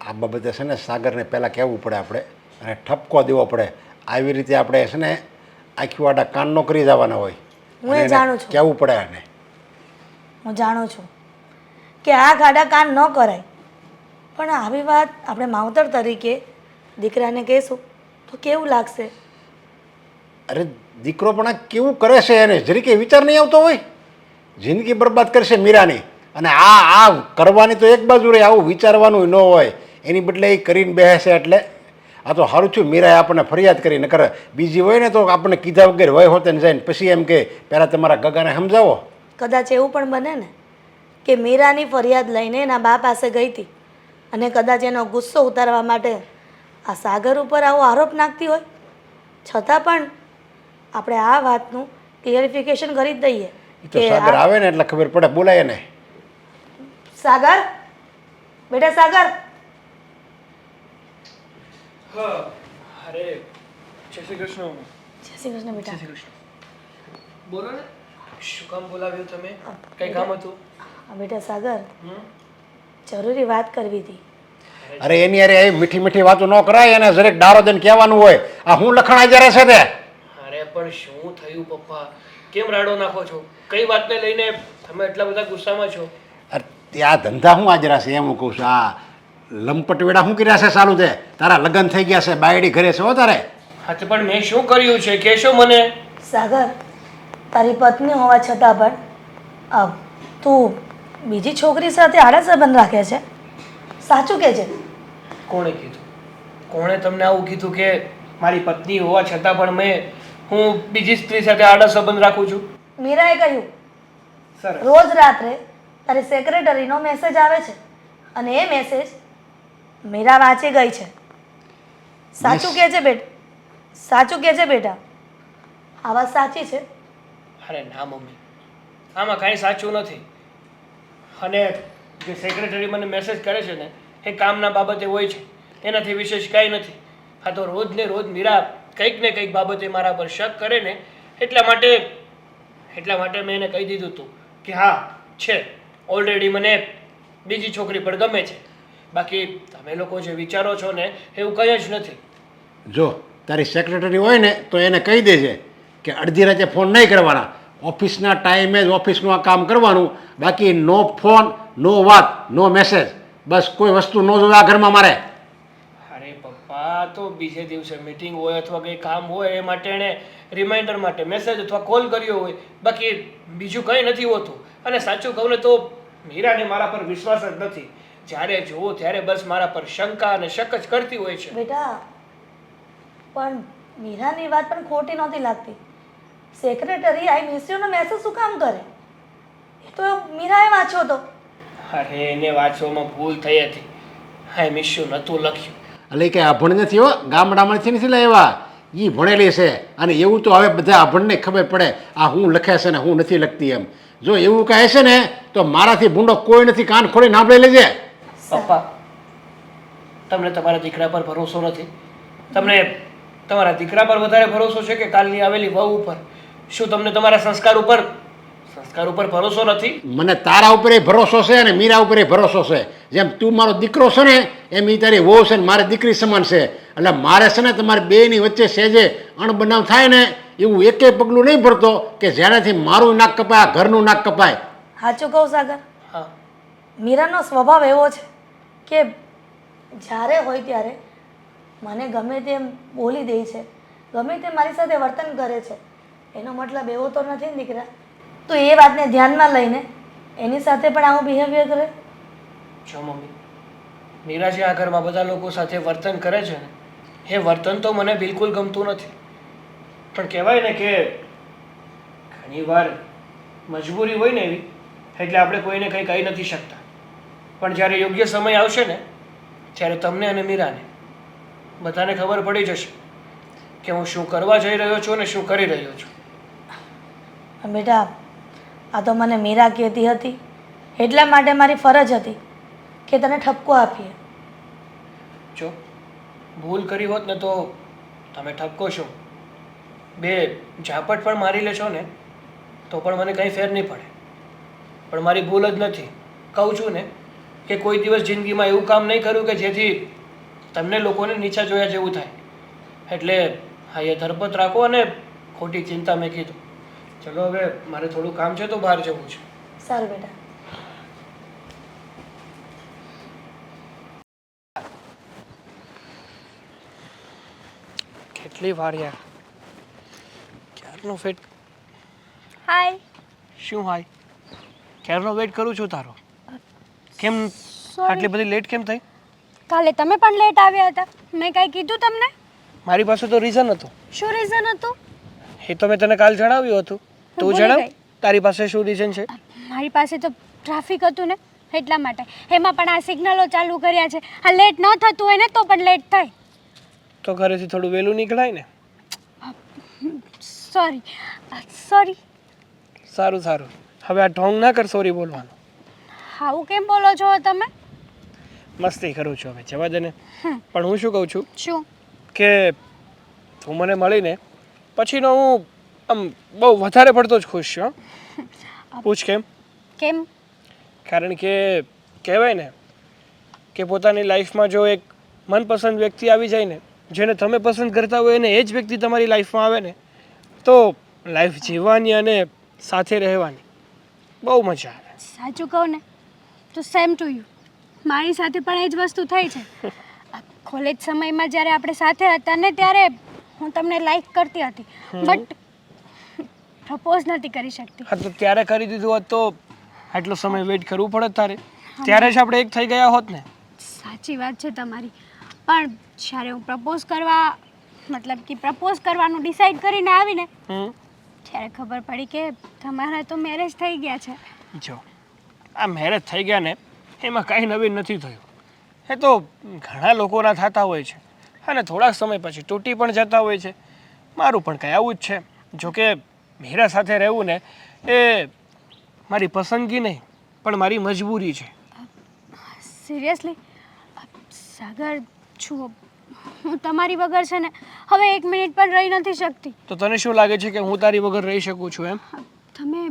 Speaker 7: આ બાબતે છે ને સાગરને પહેલાં કહેવું પડે આપણે, અને ઠપકો દેવો પડે. આવી રીતે આપણે છે ને આખી વાડા કાન નો કરી જવાના હોય.
Speaker 1: હું એ જાણું છું.
Speaker 7: કહેવું પડે એને.
Speaker 1: હું જાણું છું કે આ ગાડા કાન ન કરાય, પણ આવી વાત આપણે માવતર તરીકે દીકરાને કહેશું તો કેવું લાગશે?
Speaker 7: અરે દીકરો પણ આ કેવું કરે છે એને જરીકે વિચાર નહીં આવતો હોય? જિંદગી બરબાદ કરશે મીરાની. અને આ કરવાની તો એક બાજુ રહે, આવું વિચારવાનું ન હોય. એની બદલે એ કરીને બેસે છે એટલે આ તો સારું થયું મીરાએ આપણને ફરિયાદ કરી. નકર બીજી હોય ને તો આપણને કીધા વગર હોય હોતે ને જાય ને પછી એમ કે પહેલાં તમારા ગગાને સમજાવો.
Speaker 1: કદાચ એવું પણ બને ને કે મીરાની ફરિયાદ લઈને એના બા પાસે ગઈ હતી અને કદાચ એનો ગુસ્સો ઉતારવા માટે આ સાગર ઉપર આવો આરોપ નાખતી હોય. છતાં પણ આપણે આ વાતનું ક્લિયરિફિકેશન કરી જ દઈએ
Speaker 7: એ તો સાગર આવે ને એટલે ખબર પડે, બોલાય ને.
Speaker 1: સાગર, બેટા સાગર.
Speaker 3: હા, અરે જય શ્રી કૃષ્ણ.
Speaker 1: જય શ્રી કૃષ્ણ બેટા.
Speaker 3: જય શ્રી કૃષ્ણ. બોલો ને, શું કામ બોલાવ્યું તમે? કઈ કામ હતું?
Speaker 1: હા બેટા સાગર, જરૂરી વાત કરવી હતી.
Speaker 7: અરે એની અરે એ મીઠી મીઠી વાતો ન કરાય, એને જરેક ડારો દઈને કહેવાનું હોય. આ હું લખણા જ્યારે છે તે.
Speaker 3: અરે પણ શું થયું પપ્પા? કેમ રાડો નાખો છો? કઈ વાતને લઈને તમે એટલા બધા ગુસ્સામાં છો?
Speaker 7: અરે ત્યાં ધંધા શું આજરા છે એમ હું કહું છું. આ લંપટ વેડા શું કર્યા છે સારું છે? તારા લગ્ન થઈ ગયા છે, બાયડી ઘરે છે હો તારે.
Speaker 3: હા તો પણ મેં શું કર્યું છે કહેશો મને?
Speaker 1: સાગર, તારી પત્ની હોવા છતાં પણ તું બીજી છોકરી સાથે આડા સંબંધ રાખે છે? સાચું કે છે?
Speaker 3: કોણે કીધું? કોણે તમને આવું કીધું કે મારી પત્ની હોવા છતાં પણ હું બીજી સ્ત્રી સાથે આડા સંબંધ રાખું છું?
Speaker 1: મીરાએ કહ્યું.
Speaker 3: સરસ.
Speaker 1: રોજ રાત્રે તારી સેક્રેટરીનો મેસેજ આવે છે અને એ મેસેજ મીરા વાંચી ગઈ છે. સાચું કે છે બેટા? સાચું કે છે બેટા? આ વાત સાચી છે?
Speaker 3: અરે ના મમ્મી, આમાં કાંઈ સાચું નથી. અને જે સેક્રેટરી મને મેસેજ કરે છે ને એ કામના બાબતે હોય છે, એનાથી વિશેષ કાંઈ નથી. હા તો રોજ ને રોજ મીરા કંઈક ને કંઈક બાબતે મારા પર શક કરે ને એટલા માટે મેં એને કહી દીધું હતું કે હા છે, ઓલરેડી મને બીજી છોકરી પણ ગમે છે. બાકી તમે લોકો જે વિચારો છો ને એવું કંઈ જ નથી.
Speaker 7: જો તારી સેક્રેટરી હોય ને તો એને કહી દેજે કે અડધી રાતે ફોન નહીં કરવાના, ઓફિસના ટાઈમે જ ઓફિસનું આ કામ કરવાનું. બાકી નો ફોન, નો વાત, નો મેસેજ. બસ કોઈ વસ્તુ ન જોવે આ ઘરમાં મારે.
Speaker 3: અરે પપ્પા, તો બીજે દિવસે મીટિંગ હોય અથવા કંઈ કામ હોય એ માટે એણે રિમાઇન્ડર માટે મેસેજ અથવા કોલ કર્યો હોય, બાકી બીજું કંઈ નથી હોતું. અને સાચું કહું ને તો મીરાને મારા પર વિશ્વાસ જ નથી. જ્યારે જોવો ત્યારે બસ મારા પર શંકા અને શક જ કરતી હોય છે.
Speaker 1: બેટા પણ મીરાની વાત પણ ખોટી નહોતી લાગતી. સેક્રેટરી આઈ મિસ યુનો મેસેજ શું કામ કરે? એ તો મીરાએ વાંચ્યો હતો.
Speaker 3: અરે એને વાંચવામાં ભૂલ થઈ હતી. હા મિસ યુ નહોતું લખ્યું.
Speaker 7: એટલે કે અભણ નથી હો, ગામડામાંથી નથી લાવ્યા. એ ભણેલી છે અને એવું તો હવે બધા અભણને ખબર પડે આ હું લખે છે ને હું નથી લખતી એમ. જો એવું કહે છે ને તો મારાથી ભૂંડો કોઈ નથી, કાન ખોલી સાંભળી લેજે.
Speaker 3: પપ્પા, તમને તમારા દીકરા પર ભરોસો નથી? તમને તમારા દીકરા પર વધારે ભરોસો છે કે કાલની આવેલી વહુ ઉપર? શું તમને તમારા સંસ્કાર ઉપર ભરોસો નથી?
Speaker 7: મને તારા ઉપર ભરોસો છે અને મીરા ઉપર ભરોસો છે. જેમ તું મારો દીકરો છે ને એમ એ તારી વહુ છે ને મારી દીકરી સમાન છે. એટલે મારે છે ને તમારી બેની વચ્ચે સેજે અણબનાવ થાય ને એવું એકેય પગલું નહીં ભરતો કે જેનાથી મારું નાક કપાય, ઘરનું નાક કપાય.
Speaker 1: સાચું કહું સાગર,
Speaker 3: હા.
Speaker 1: મીરાનો સ્વભાવ એવો છે કે જ્યારે હોય ત્યારે મને ગમે તેમ બોલી દે છે, ગમે તેમ મારી સાથે વર્તન કરે છે. એનો મતલબ એવો તો નથી ને દીકરા? તો એ વાતને ધ્યાનમાં લઈને એની સાથે પણ આવું બિહેવિયર કરે?
Speaker 3: જો મમ્મી, મીરા જે આ ઘરમાં બધા લોકો સાથે વર્તન કરે છે ને એ વર્તન તો મને બિલકુલ ગમતું નથી. પણ કહેવાય ને કે ઘણીવાર મજબૂરી હોય ને એવી, એટલે આપણે કોઈને કંઈ કહી નથી શકતા. પણ જ્યારે યોગ્ય સમય આવશે ને ત્યારે તમને અને મીરાને બધાને ખબર પડી જશે કે હું શું કરવા જઈ રહ્યો છું અને શું કરી રહ્યો છું.
Speaker 1: બેટા આ તો મને મીરા કહેતી હતી એટલા માટે મારી ફરજ હતી કે તને ઠપકો આપીએ.
Speaker 3: જો ભૂલ કરી હોત ને તો તમે ઠપકો છો, બે ઝાપટ પણ મારી લેશો ને તો પણ મને કંઈ ફેર નહીં પડે. પણ મારી ભૂલ જ નથી. કહું છું ને કે કોઈ દિવસ જિંદગીમાં એવું કામ નહીં કર્યું કે જેથી તમને લોકોને નીચા જોયા જેવું થાય. એટલે હા એ ધરપત રાખો અને ખોટી ચિંતા મેં કીધું. ચલો હવે મારે થોડું કામ છે તો બહાર જવું છે.
Speaker 1: સારું બેટા.
Speaker 3: કેટલી વાર યાર ક્યારનો વેટ
Speaker 4: હાય
Speaker 3: શું હાય ક્યારનો વેટ કરું છું તારો કેમ આટલી બધી લેટ કેમ થઈ
Speaker 4: કાલે તમે પણ લેટ આવ્યા હતા મેં કાંઈ કીધું તમને
Speaker 3: મારી પાસે તો રીઝન હતું
Speaker 4: શું રીઝન હતું?
Speaker 3: એ તો મેં તને કાલ જણાવ્યું હતું તું
Speaker 4: ભૂલી
Speaker 3: જણાવ
Speaker 4: ગઈ.
Speaker 3: તારી પાસે શું રીઝન છે
Speaker 4: મારી પાસે તો ટ્રાફિક હતું ને એટલા માટે. એમાં પણ આ સિગ્નલો ચાલુ કર્યા છે. આ લેટ ન થતું હોય ને તો પણ લેટ થાય.
Speaker 3: તો ઘરેથી થોડું વહેલું નીકળાય ને
Speaker 4: સોરી સોરી.
Speaker 3: સારું સારું હવે આ ઢોંગ ના કર સોરી બોલવાનું
Speaker 4: આવું કેમ બોલો છો તમે?
Speaker 3: મસ્તી કરું છું હવે જવા દે ને પણ હું શું કહું છું
Speaker 4: શું?
Speaker 3: કે તું મને મળીને પછીનો હું આમ બહુ વધારે પડતો જ ખુશ છું હં? પૂછ કેમ
Speaker 4: કેમ?
Speaker 3: કારણ કે કહેવાય ને કે પોતાની લાઈફમાં જો એક મનપસંદ વ્યક્તિ આવી જાય ને જેને તમે પસંદ કરતા હોય ને એ જ વ્યક્તિ તમારી લાઈફમાં આવે ને તો લાઈફ જીવવાની અને સાથે રહેવાની બહુ મજા આવે
Speaker 4: સાચું કહું ને તો સેમ ટુ યુ. મારી સાથે પણ એ જ વસ્તુ થઈ છે. કોલેજ સમયમાં જ્યારે આપણે સાથે હતા ને ત્યારે હું તમને લાઈક કરતી હતી બટ પ્રપોઝ નથી કરી શકતી.
Speaker 3: હા તો ત્યારે કરી દીધું હોત તો આટલો સમય વેઇટ કરવું પડે તારે ત્યારે જ આપણે એક થઈ ગયા હોત ને
Speaker 4: સાચી વાત છે તમારી. પણ જ્યારે હું પ્રપોઝ કરવા મતલબ કે પ્રપોઝ કરવાનું ડિસાઈડ કરીને આવીને ત્યારે ખબર પડી કે તમારા તો મેરેજ થઈ ગયા છે.
Speaker 3: જો આ મેરેજ થઈ ગયા ને એમાં કાંઈ નવીન નથી થયું એ તો ઘણા લોકોના થતા હોય છે અને થોડાક સમય પછી તૂટી પણ જતા હોય છે મારું પણ કાંઈ આવું જ છે જોકે મીરા સાથે રહેવું ને એ મારી પસંદગી નહીં પણ મારી મજબૂરી છે.
Speaker 4: સિરિયસલી સાગર જુઓ હું તમારી વગર છે ને હવે એક મિનિટ પણ રહી નથી શકતી.
Speaker 3: તો તને શું લાગે છે કે હું તારી વગર રહી શકું છું એમ?
Speaker 4: તમે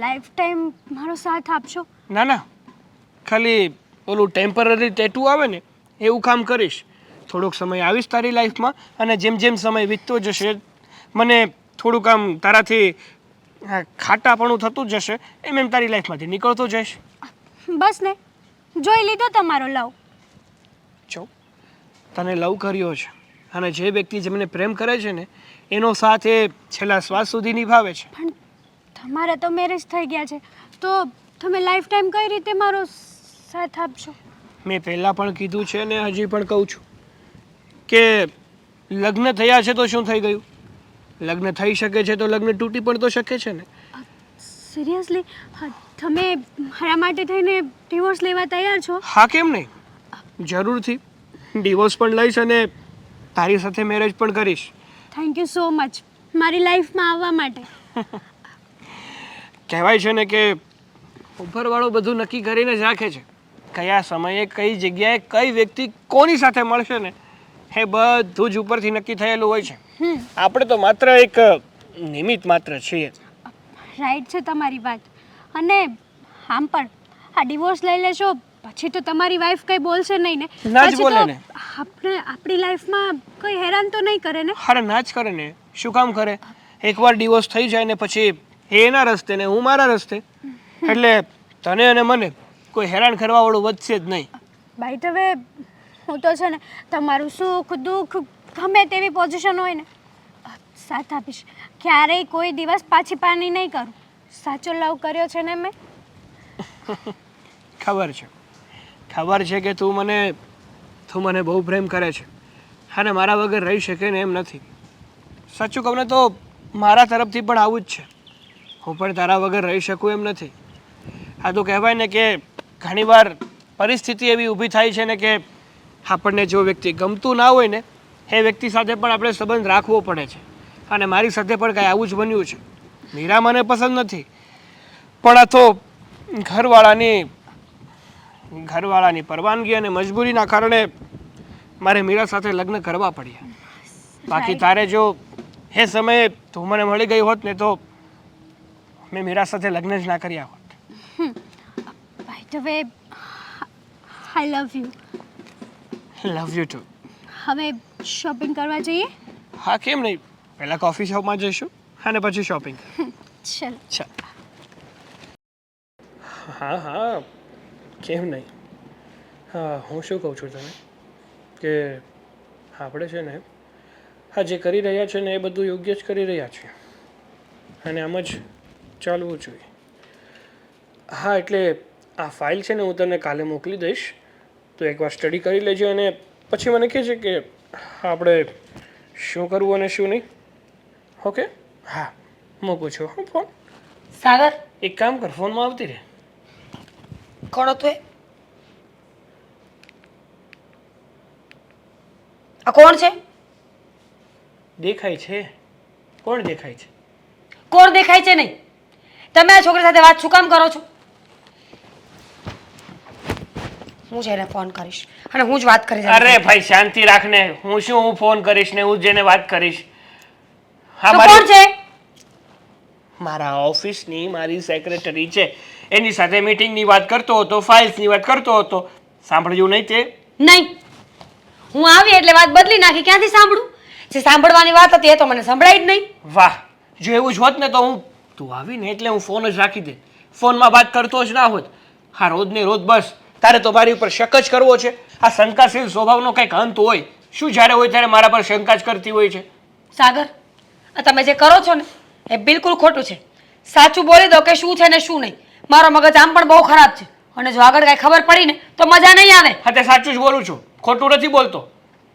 Speaker 4: લાઈફ ટાઈમ મારો સાથ આપશો?
Speaker 3: ના ના ખાલી ઓલું ટેમ્પરરી ટેટુ આવે ને એવું કામ કરીશ. થોડોક સમય આવીશ તારી લાઈફમાં અને જેમ જેમ સમય વીતતો જશે મને થોડુંક આમ તારાથી ખાટાપણું થતું જ જશે એમ એમ તારી લાઈફમાંથી નીકળતો જઈશ.
Speaker 4: બસ ને જોઈ લીધો તમારો લવ.
Speaker 3: જો તને લવ કર્યો છે અને જે વ્યક્તિ જેમને પ્રેમ કરે છે ને એનો સાથ એ છેલ્લા શ્વાસ સુધી નિભાવે છે.
Speaker 4: પણ તમારા તો મેરેજ થઈ ગયા છે તો તમે લાઈફ ટાઈમ કઈ રીતે મારો સાથ આપશો?
Speaker 3: મેં પહેલાં પણ કીધું છે ને હજી પણ કહું છું કે લગ્ન થયા છે તો શું થઈ ગયું? લગ્ન થઈ શકે છે તો લગ્ન તૂટી પણ તો શકે છે ને.
Speaker 4: સિરિયસલી તમે મારા માટે થઈને ડિવોર્સ લેવા તૈયાર છો?
Speaker 3: હા કેમ નહીં જરૂરથી ડિવોર્સ પણ લઈશ અને તારી સાથે મેરેજ પણ કરીશ.
Speaker 4: થેન્ક યુ સો મચ મારી લાઈફમાં આવવા માટે.
Speaker 3: કહેવાય છે ને કે ઉપરવાળો બધું નક્કી કરીને જ રાખે છે કયા સમયે કઈ જગ્યાએ કઈ વ્યક્તિ કોની સાથે મળશે ને એ બધું જ ઉપરથી નક્કી થયેલું હોય છે. આપણે તો માત્ર એક નિમિત્ત માત્ર છીએ.
Speaker 4: રાઈટ છે તમારી વાત. અને આમ પણ આ ડિવોર્સ લઈ લેશો પછી તો તમારી વાઈફ કંઈ બોલશે નહીં ને?
Speaker 3: ના જ
Speaker 4: પછી
Speaker 3: બોલે
Speaker 4: તો
Speaker 3: ને.
Speaker 4: આપણી લાઈફમાં કોઈ હેરાન તો નહીં કરે ને?
Speaker 3: અરે ના જ કરે ને શું કામ કરે? એકવાર ડિવોર્સ થઈ જાય ને પછી એ એના રસ્તે ને હું મારા રસ્તે એટલે તને અને મને કોઈ હેરાન કરવાવાળું વધશે જ નહીં.
Speaker 4: બાય ધ વે હું તો છે ને તમારું સુખ દુઃખ ગમે તેવી પોઝિશન હોય ને સાથ આપીશ. ક્યારેય કોઈ દિવસ પાછી પાની નહીં કરું. સાચો લવ કર્યો છે ને મેં.
Speaker 3: ખબર છે કે તું મને બહુ પ્રેમ કરે છે અને મારા વગર રહી શકે ને એમ નથી. સાચું કહું ને તો મારા તરફથી પણ આવું જ છે. હું પણ તારા વગર રહી શકું એમ નથી. આ તો કહેવાય ને કે ઘણીવાર પરિસ્થિતિ એવી ઊભી થાય છે ને કે આપણને જો વ્યક્તિ ગમતું ના હોય ને એ વ્યક્તિ સાથે પણ આપણે સંબંધ રાખવો પડે છે અને મારી સાથે પણ કાંઈ આવું જ બન્યું છે. મીરા મને પસંદ નથી પણ આ તો ઘરવાળાની પરવાનગી અને મજબૂરીના કારણે મારે મીરા સાથે લગ્ન કરવા પડ્યા. બાકી તારે જો એ સમયે તું મને મળી ગઈ હોત ને તો મેં મીરા સાથે લગ્ન જ ના કર્યા હોત.
Speaker 4: By the way I love you.
Speaker 3: Love you too.
Speaker 4: હવે શોપિંગ કરવા જઈએ?
Speaker 3: હા કેમ નહીં પહેલાં કોફી શોપમાં જઈશું અને પછી શોપિંગ.
Speaker 4: ચલ.
Speaker 3: ચાલ. હા કેમ નહીં. હા હું શું કહું છું તને કે આપણે છે ને હા જે કરી રહ્યા છે ને એ બધું યોગ્ય જ કરી રહ્યા છે અને આમ જ ચાલવું જોઈએ. હા એટલે આ ફાઇલ છે ને હું તને કાલે મોકલી દઈશ, તો એકવાર સ્ટડી કરી લેજે અને પછી મને કહે છે કે આપણે શું કરવું અને શું નહીં. ઓકે? હા મૂકું છું હું ફોન.
Speaker 2: સાગર
Speaker 3: એક કામ કર, ફોનમાં આવતી રહે.
Speaker 2: કોણ હતું એ? આ કોણ છે?
Speaker 3: દેખાય છે? કોણ દેખાય છે?
Speaker 2: કોણ દેખાય છે નહીં? તમે આ છોકરી સાથે વાત શું કામ કરો છો? હું જ એને ફોન કરીશ અને હું જ વાત કરીશ.
Speaker 3: અરે ભાઈ શાંતિ રાખને. હું ફોન કરીશ ને હું જ જેને વાત કરીશ. હા
Speaker 2: તો કોણ છે?
Speaker 3: મારા ઓફિસની મારી સેક્રેટરી છે, એની સાથે મીટિંગની વાત કરતો હતો, ફાઇલ્સની વાત કરતો હતો. સાંભળ્યું નહીં તે?
Speaker 2: નહીં, હું આવી એટલે વાત બદલી નાખી. ક્યાંથી સાંભળું? જે સાંભળવાની વાત હતી એ તો મને સંભળાય જ નહીં.
Speaker 3: વાહ, જો એવું જ હોત ને તો તું આવીને એટલે હું ફોન જ રાખી દે, ફોનમાં વાત કરતો જ ના હોત. હા રોજ ને રોજ બસ તારે તો મારી ઉપર શક જ કરવો છે. આ શંકાશીલ સ્વભાવનો કંઈક અંત હોય શું? જ્યારે હોય ત્યારે મારા પર શંકા જ કરતી હોય છે.
Speaker 2: સાગર, આ તમે જે કરો છો ને એ બિલકુલ ખોટું છે. સાચું બોલી દો કે શું છે ને શું નહીં. મારો મગજ આમ પણ બહુ ખરાબ છે અને જો આગળ કાંઈ ખબર પડી ને તો મજા નહીં આવે.
Speaker 3: હા તે સાચું જ બોલું છું, ખોટું નથી બોલતો.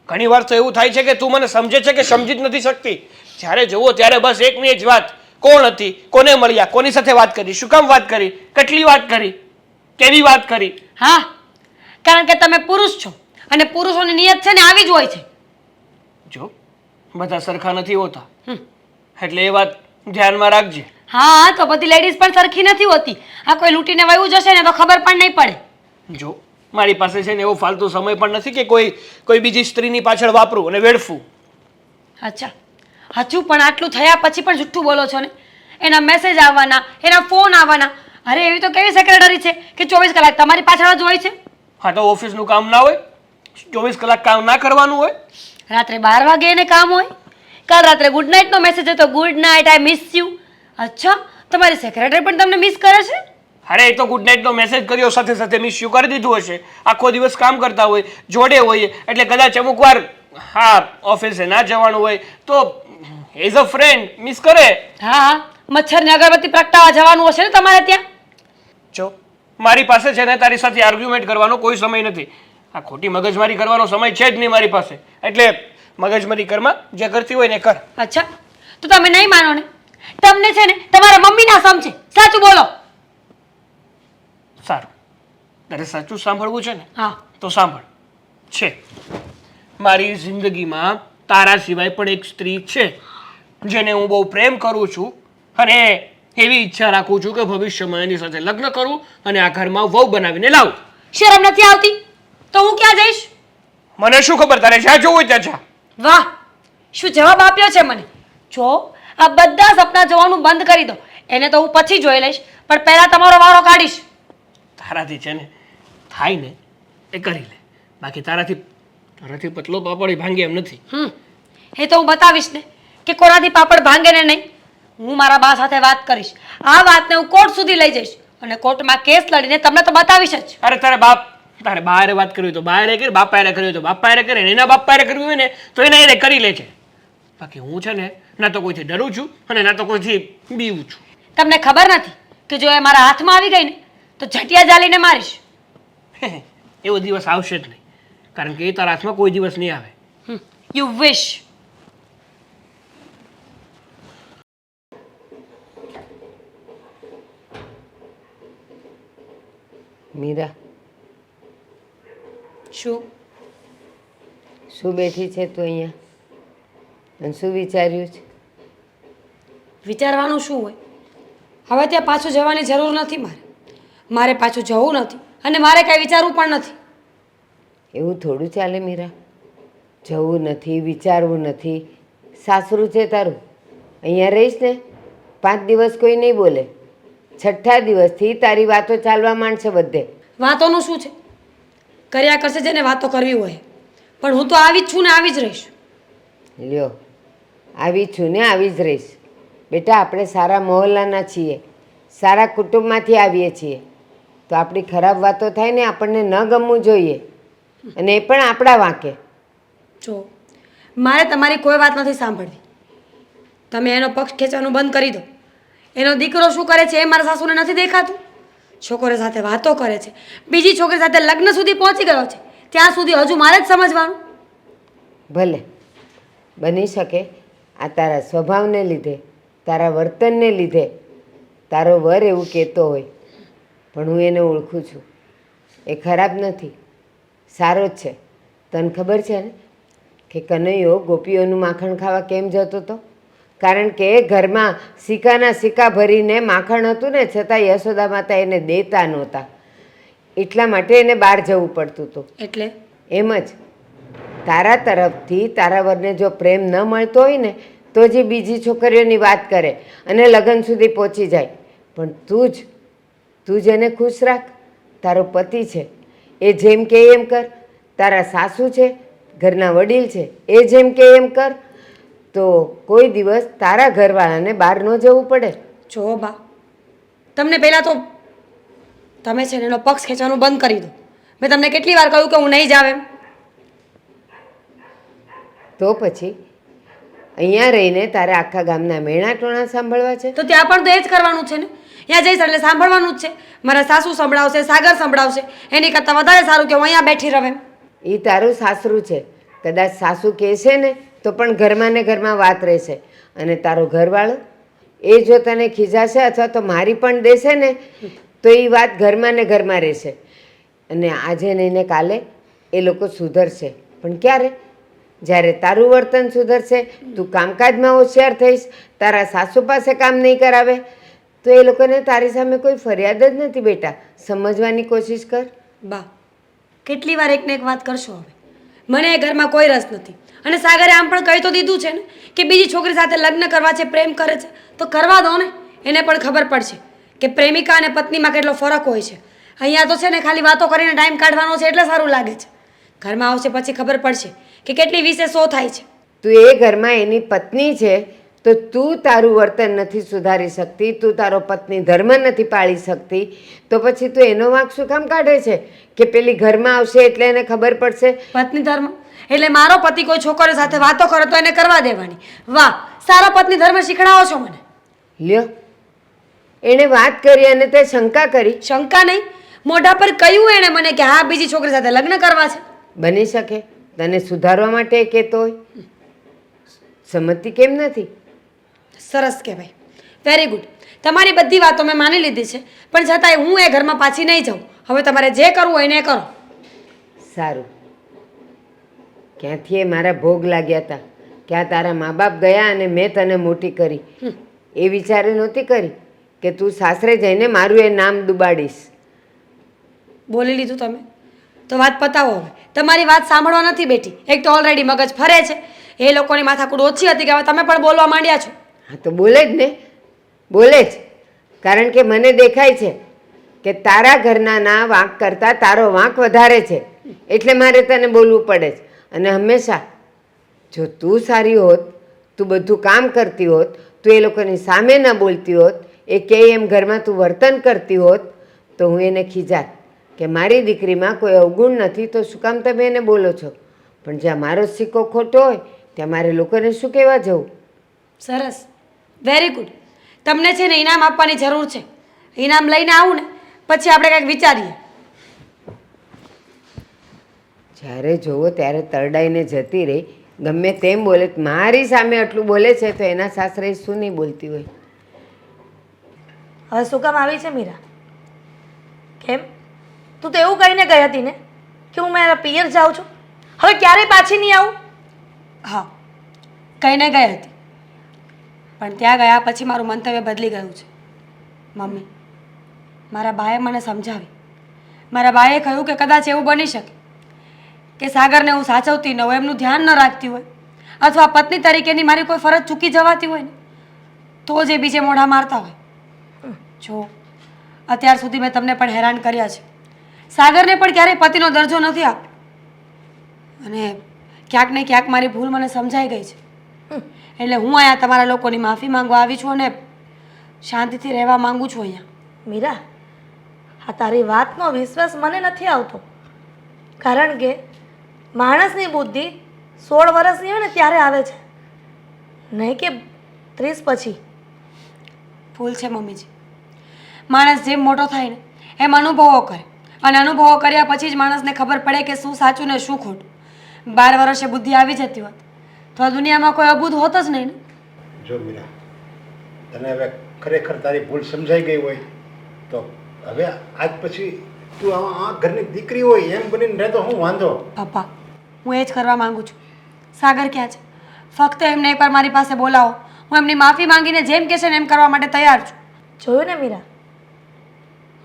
Speaker 3: ઘણી વાર તો એવું થાય છે કે તું મને સમજે છે કે સમજી જ નથી શકતી. જ્યારે જુઓ ત્યારે બસ એકની જ વાત, કોણ હતી, કોને મળ્યા, કોની સાથે વાત કરી, શું કામ વાત કરી, કેટલી વાત કરી, કેવી વાત કરી.
Speaker 2: હા, કારણ કે તમે પુરુષ છો અને પુરુષોની નિયત છે ને આવી જ હોય છે.
Speaker 3: જો બધા સરખા નથી હોતા, એટલે એ વાત ધ્યાનમાં રાખજે.
Speaker 2: હા, તો બધી લેડીઝ પણ સરખી નથી હોતી. આ કોઈ લૂંટીને વયું જશે ને તો ખબર પણ નહીં પડે.
Speaker 3: જો મારી પાસે છે ને એવો ફાલતુ સમય પણ નથી કે કોઈ બીજી સ્ત્રીની પાછળ વાપરું અને વેડફું.
Speaker 2: અચ્છા, હજુ પણ આટલું થયા પછી પણ જુઠ્ઠું બોલો છો ને? એના મેસેજ આવવાના, એના ફોન આવવાના. અરે એવી તો કેવી સેક્રેટરી છે કે 24 કલાક તમારી પાછળ જ હોય છે?
Speaker 3: હા તો ઓફિસનું કામ ના હોય? 24 કલાક કામ ના કરવાનું હોય?
Speaker 2: રાત્રે 12 વાગે એને કામ હોય. કાલ રાત્રે ગુડ નાઇટનો મેસેજ હતો, good night, I miss you. અચ્છા, તમારી સેક્રેટરી પણ તમને મિસ કરે છે?
Speaker 3: અરે એ તો ગુડ નાઇટનો મેસેજ કર્યો, સાથે સાથે મિસ યુ કરી દીધું હશે. આખો દિવસ કામ કરતા હોય, જોડે હોય, એટલે કદાચ અમુક વાર હા ઓફિસે ના જવાનું હોય તો એઝ અ ફ્રેન્ડ મિસ કરે.
Speaker 2: હા હા, મચ્છરની અગરબત્તી પ્રગટાવવા જવાનું હશે ને તમારે ત્યાં?
Speaker 3: જો મારી પાસે છે ને તારી સાથે આર્ગ્યુમેન્ટ કરવાનો કોઈ સમય નથી. આ ખોટી મગજમારી કરવાનો સમય છે જ નહીં મારી પાસે. એટલે મગજમારી કરમાં જે કરતી હોય ને કર.
Speaker 2: અચ્છા, તો તમે નહીં માનો ને? તમને છે ને તમારા મમ્મી ના સમજે. સાચું બોલો.
Speaker 3: સારું, તારે સાચું સાંભળવું છે ને?
Speaker 2: હા.
Speaker 3: તો સાંભળ. છે મારી જિંદગીમાં તારા સિવાય પણ એક સ્ત્રી છે જેને હું બહુ પ્રેમ કરું છું અને એવી ઈચ્છા રાખું છું કે ભવિષ્યમાં એની સાથે લગ્ન કરું અને આ ઘરમાં વહુ બનાવીને લાવું.
Speaker 2: શરમ નથી આવતી? તો હું ક્યાં જઈશ?
Speaker 3: મને શું ખબર, તારે જ્યાં જવું હોય ત્યાં જા.
Speaker 2: વાહ, શું જવાબ આપ્યો છે મને! જો આ બધા સપના જોવાનું બંધ કરી દો. એને તો હું પછી જોઈ લઈશ, પણ પહેલા તમારો વારો કાઢીશ.
Speaker 3: તારાથી છે ને થાય ને એ કરી લે, બાકી તારાથી પતલો પાપડ ભાંગે એમ નથી.
Speaker 2: એ તો હું બતાવીશ ને કે કોનાથી પાપડ ભાંગે ને નહીં. હું મારા બા સાથે વાત કરીશ. આ વાતને હું કોર્ટ સુધી લઈ જઈશ અને કોર્ટમાં કેસ લડીને તમને તો બતાવીશ જ.
Speaker 3: અરે તારે બહારે વાત કરવી તો બહારે કરે, બાપા હારે કરવી તો બાપા હારે કરે, એના બાપા હારે કરવી હોય ને તો એના હારે કરી લે છે. બાકી હું છે ને ના તો કોઈથી ડરું છું અને ના તો કોઈથી બીવું છું.
Speaker 2: તમને ખબર નથી કે જો એ મારા હાથમાં આવી ગઈ ને તો ઝટિયા જાલીને મારીશ.
Speaker 3: એવો દિવસ આવશે જ નહીં, કારણ કે એ તારા હાથમાં કોઈ દિવસ નહીં આવે.
Speaker 2: You wish.
Speaker 6: મીરા,
Speaker 2: શું
Speaker 6: શું બેઠી છે તું અહીંયા અને શું વિચાર્યું છે?
Speaker 2: વિચારવાનું શું હોય? હવે ત્યાં પાછું જવાની જરૂર નથી. મારે પાછું જવું નથી અને મારે કાંઈ વિચારવું પણ નથી.
Speaker 6: એવું થોડું ચાલે મીરા. જવું નથી, વિચારવું નથી. સાસરું છે તારું, અહીંયા રહીશ ને 5 દિવસ કોઈ નહીં બોલે. 6થા દિવસથી તારી વાતો ચાલવા માંડશે બધે.
Speaker 2: વાતોનું શું છે? કર્યા કરશે જેને વાતો કરવી હોય. પણ હું તો આવી જ છું ને આવી જ રહીશ.
Speaker 6: લ્યો, આવી જ છું ને આવી જ રહીશ. બેટા, આપણે સારા મહોલ્લાના છીએ, સારા કુટુંબમાંથી આવીએ છીએ, તો આપણી ખરાબ વાતો થાય ને આપણને ન ગમવું જોઈએ, અને એ પણ આપણા વાંકે.
Speaker 2: જો મારે તમારી કોઈ વાત નથી સાંભળવી. તમે એનો પક્ષ ખેંચવાનું બંધ કરી દો. એનો દીકરો શું કરે છે એ મારા સાસુને નથી દેખાતું. છોકરો સાથે વાતો કરે છે, બીજી છોકરી સાથે લગ્ન સુધી પહોંચી ગયો છે, ત્યાં સુધી હજુ મારે જ સમજવાનું.
Speaker 6: ભલે બની શકે આ તારા સ્વભાવને લીધે, તારા વર્તનને લીધે તારો વર એવું કહેતો હોય, પણ હું એને ઓળખું છું. એ ખરાબ નથી, સારો જ છે. તને ખબર છે ને કે કનૈયો ગોપીઓનું માખણ ખાવા કેમ જતો હતો? કારણ કે ઘરમાં સિક્કાના સિક્કા ભરીને માખણ હતું ને, છતાં યશોદા માતા એને દેતા નહોતા, એટલા માટે એને બહાર જવું પડતું હતું.
Speaker 2: એટલે
Speaker 6: એમ જ તારા તરફથી તારા વરને જો પ્રેમ ન મળતો હોય ને તો જે બીજી છોકરીઓની વાત કરે અને લગ્ન સુધી પહોંચી જાય. પણ તું જ એને ખુશ રાખ. તારો પતિ છે એ જેમ કે એમ કર. તારા સાસુ છે, ઘરના વડીલ છે, એ જેમ કે એમ કર. તો કોઈ દિવસ તારા ઘરવાળાને બહાર ન જવું પડે.
Speaker 2: જો બા, તમને પહેલાં તો તમે છે ને એનો પક્ષ ખેંચવાનું બંધ કરી દો. મેં તમને કેટલી વાર કહ્યું કે હું નહીં જાવ એમ.
Speaker 6: તો પછી અહીંયા રહીને તારે આખા ગામના મેણા ટોણા સાંભળવા છે?
Speaker 2: તો ત્યાં પણ તો એ જ કરવાનું છે ને. ત્યાં જઈશ એટલે સાંભળવાનું જ છે. મારા સાસુ સંભળાવશે, સાગર સંભળાવશે, એની કરતાં વધારે સારું કે હું અહીંયા બેઠી રહું એમ.
Speaker 6: એ તારું સાસરું છે. કદાચ સાસુ કહેશે ને તો પણ ઘરમાં ને ઘરમાં વાત રહેશે. અને તારો ઘરવાળો એ જો તને ખીજાશે અથવા તો મારી પણ દેશે ને તો એ વાત ઘરમાં ને ઘરમાં રહેશે. અને આજે નહીં ને કાલે એ લોકો સુધરશે. પણ ક્યારે? જ્યારે તારું વર્તન સુધરશે, તું કામકાજમાં હોશિયાર થઈશ, તારા સાસુ પાસે કામ નહીં કરાવે, તો એ લોકોને તારી સામે કોઈ ફરિયાદ જ નથી. બેટા, સમજવાની કોશિશ કર.
Speaker 2: બા, કેટલી વાર એકને એક વાત કરશો હવે? મને એ ઘરમાં કોઈ રસ નથી. અને સાગરે આમ પણ કહી તો દીધું છે ને કે બીજી છોકરી સાથે લગ્ન કરવા છે, પ્રેમ કરે છે, તો કરવા દો ને. એને પણ ખબર પડશે કે પ્રેમિકા અને પત્નીમાં કેટલો ફરક હોય છે. અહીંયા તો છે ને ખાલી વાતો કરીને ટાઈમ કાઢવાનો છે એટલે સારું લાગે છે. ઘરમાં આવશે પછી ખબર પડશે કે કેટલી વિશે સો થાય છે.
Speaker 6: તું એ ઘરમાં એની પત્ની છે તો તું તારું વર્તન નથી સુધારી શકતી, તું તારો પત્ની ધર્મ નથી પાળી શકતી, તો પછી તું એનો વાંક શું કામ કાઢે છે કે પેલી ઘરમાં આવશે એટલે એને ખબર પડશે?
Speaker 2: પત્ની ધર્મ એટલે મારો પતિ કોઈ છોકરી સાથે વાતો કરે તો એને કરવા દેવાની. વાહ, સારો પત્ની ધર્મ શીખડાવો છો મને.
Speaker 6: લ્યો, એણે વાત કરી અને તે શંકા કરી.
Speaker 2: શંકા નહીં, મોઢા પર કહ્યું એણે મને કે હા બીજી છોકરી સાથે લગ્ન કરવા છે.
Speaker 6: બની શકે તને સુધારવા માટે એ કહેતો હોય. સમજતી કેમ નથી?
Speaker 2: સરસ કહેવાય, વેરી ગુડ. તમારી બધી વાતો મેં માની લીધી છે, પણ છતાંય હું એ ઘરમાં પાછી નહીં જાઉં. હવે તમારે જે કરવું હોય એને કરો.
Speaker 6: સારું. ક્યાંથી એ મારા ભોગ લાગ્યા હતા, ક્યાં તારા મા બાપ ગયા અને મેં તને મોટી કરી. એ વિચારે નહોતી કરી કે તું સાસરે જઈને મારું એ નામ ડુબાડીશ.
Speaker 2: બોલી લીધું તમે, તો વાત પતાવો હવે. તમારી વાત સાંભળવા નથી બેઠી. એક તો ઓલરેડી મગજ ફરે છે. એ લોકોની માથાકૂટ ઓછી હતી કે હવે તમે પણ બોલવા માંડ્યા છો.
Speaker 6: હા તો બોલે જ ને, બોલે જ. કારણ કે મને દેખાય છે કે તારા ઘરના ના વાંક કરતાં તારો વાંક વધારે છે, એટલે મારે તને બોલવું પડે છે. અને હંમેશા જો તું સારી હોત, તું બધું કામ કરતી હોત, તું એ લોકોની સામે ન બોલતી હોત, એ કે એમ ઘરમાં તું વર્તન કરતી હોત, તો હું એને ખીજાત કે મારી દીકરીમાં કોઈ અવગુણ નથી, તો શું કામ તમે એને બોલો છો? પણ જ્યાં મારો સિક્કો ખોટો હોય ત્યાં મારે લોકોને શું કહેવા જવું?
Speaker 2: સરસ, વેરી ગુડ. તમને છે ને ઇનામ આપવાની જરૂર છે. ઇનામ લઈને આવું ને પછી આપણે કંઈક વિચારીએ.
Speaker 6: જ્યારે જોવો ત્યારે તરડાઈને જતી રહી, ગમે તેમ બોલે. મારી સામે આટલું બોલે છે તો એના સાસરે શું નહીં બોલતી હોય?
Speaker 1: હવે શું કામ આવી છે મીરા? કેમ? તું તો એવું કહીને ગઈ હતી ને કે હું મારા પિયર જાઉં છું, હવે ક્યારેય પાછી નહીં આવું.
Speaker 2: હા, કહીને ગઈ હતી, પણ ત્યાં ગયા પછી મારું મંતવ્ય બદલી ગયું છે. મમ્મી, મારા બાએ મને સમજાવી. મારા બાએ કહ્યું કે કદાચ એવું બની શકે કે સાગરને હું સાચવતી ન હોય, એમનું ધ્યાન ન રાખતી હોય, અથવા પત્ની તરીકેની મારી કોઈ ફરજ ચૂકી જવાતી હોય ને તો જે બીજે મોઢા મારતા હોય. જો અત્યાર સુધી મેં તમને પણ હેરાન કર્યા છે, સાગરને પણ ક્યારેય પતિનો દરજ્જો નથી આપ્યો, અને ક્યાંક ને ક્યાંક મારી ભૂલ મને સમજાઈ ગઈ છે. એટલે હું અહીંયા તમારા લોકોની માફી માંગવા આવી છું અને શાંતિથી રહેવા માંગુ છું અહીંયા.
Speaker 1: મીરા, આ તારી વાતનો વિશ્વાસ મને નથી આવતો, કારણ કે માણસની બુદ્ધિ 16 વર્ષની હોય ને ત્યારે આવે છે, નહીં કે 30 પછી.
Speaker 2: ભૂલ છે મમ્મીજી. માણસ જેમ મોટો થાય ને એમ અનુભવો કરે, અને અનુભવો કર્યા પછી જ માણસને ખબર પડે કે શું સાચું ને શું ખોટું. 12 વર્ષે બુદ્ધિ આવી જતી હોત તો આ દુનિયામાં કોઈ અબૂધ હોત જ નહીં ને.
Speaker 7: જો મીરા, તને હવે ખરેખર તારી ભૂલ સમજાઈ ગઈ હોય તો હવે આજ પછી તું આ ઘરની દીકરી હોય એમ બનીને રહે તો હું વાંધો.
Speaker 2: પપ્પા, હું એ જ કરવા માંગુ છું. સાગર ક્યાં છે? ફક્ત એમને એકવાર મારી પાસે બોલાવો. હું એમની માફી માંગીને જેમ કહેશે ને એમ કરવા માટે તૈયાર છું.
Speaker 1: જોયું ને મીરા,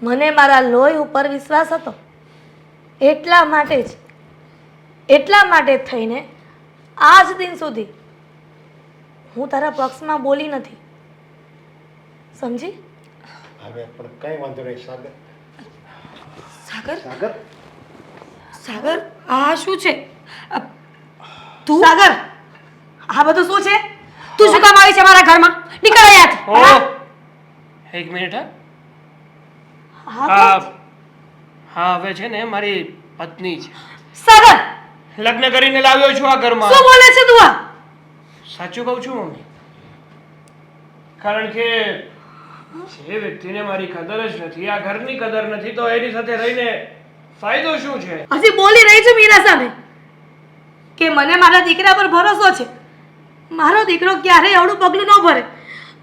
Speaker 1: મને મારા લોહી ઉપર વિશ્વાસ હતો, એટલા માટે જ થઈને આજ દિન સુધી હું તારા પક્ષમાં બોલી નથી, સમજી?
Speaker 7: હવે પણ કઈ વાંધો નહીં સાગર.
Speaker 2: સાગર,
Speaker 7: સાગર,
Speaker 2: સાગર, આ શું છે? તું
Speaker 1: સાગર, આ બધું શું છે?
Speaker 2: તું શું કામ આવી છે મારા ઘરમાં? નીકળ અહીંયાથી.
Speaker 3: ઓ એક મિનિટ. હા હા, હવે છે ને મારી પત્ની છે.
Speaker 2: સાગર,
Speaker 3: લગ્ન કરીને લાવ્યો છું આ ઘરમાં.
Speaker 2: શું બોલે છે તું? આ
Speaker 3: સાચું કહું છું મમ્મી, કારણ કે જે વ્યક્તિને મારી કદર જ નથી, આ ઘરની કદર નથી, તો એની સાથે રહીને ફાયદો શું છે?
Speaker 1: હજી બોલી રહી છે મીરા સામે કે મને મારા દીકરા પર ભરોસો છે, મારો દીકરો ક્યારેય આવડું પગલું ન ભરે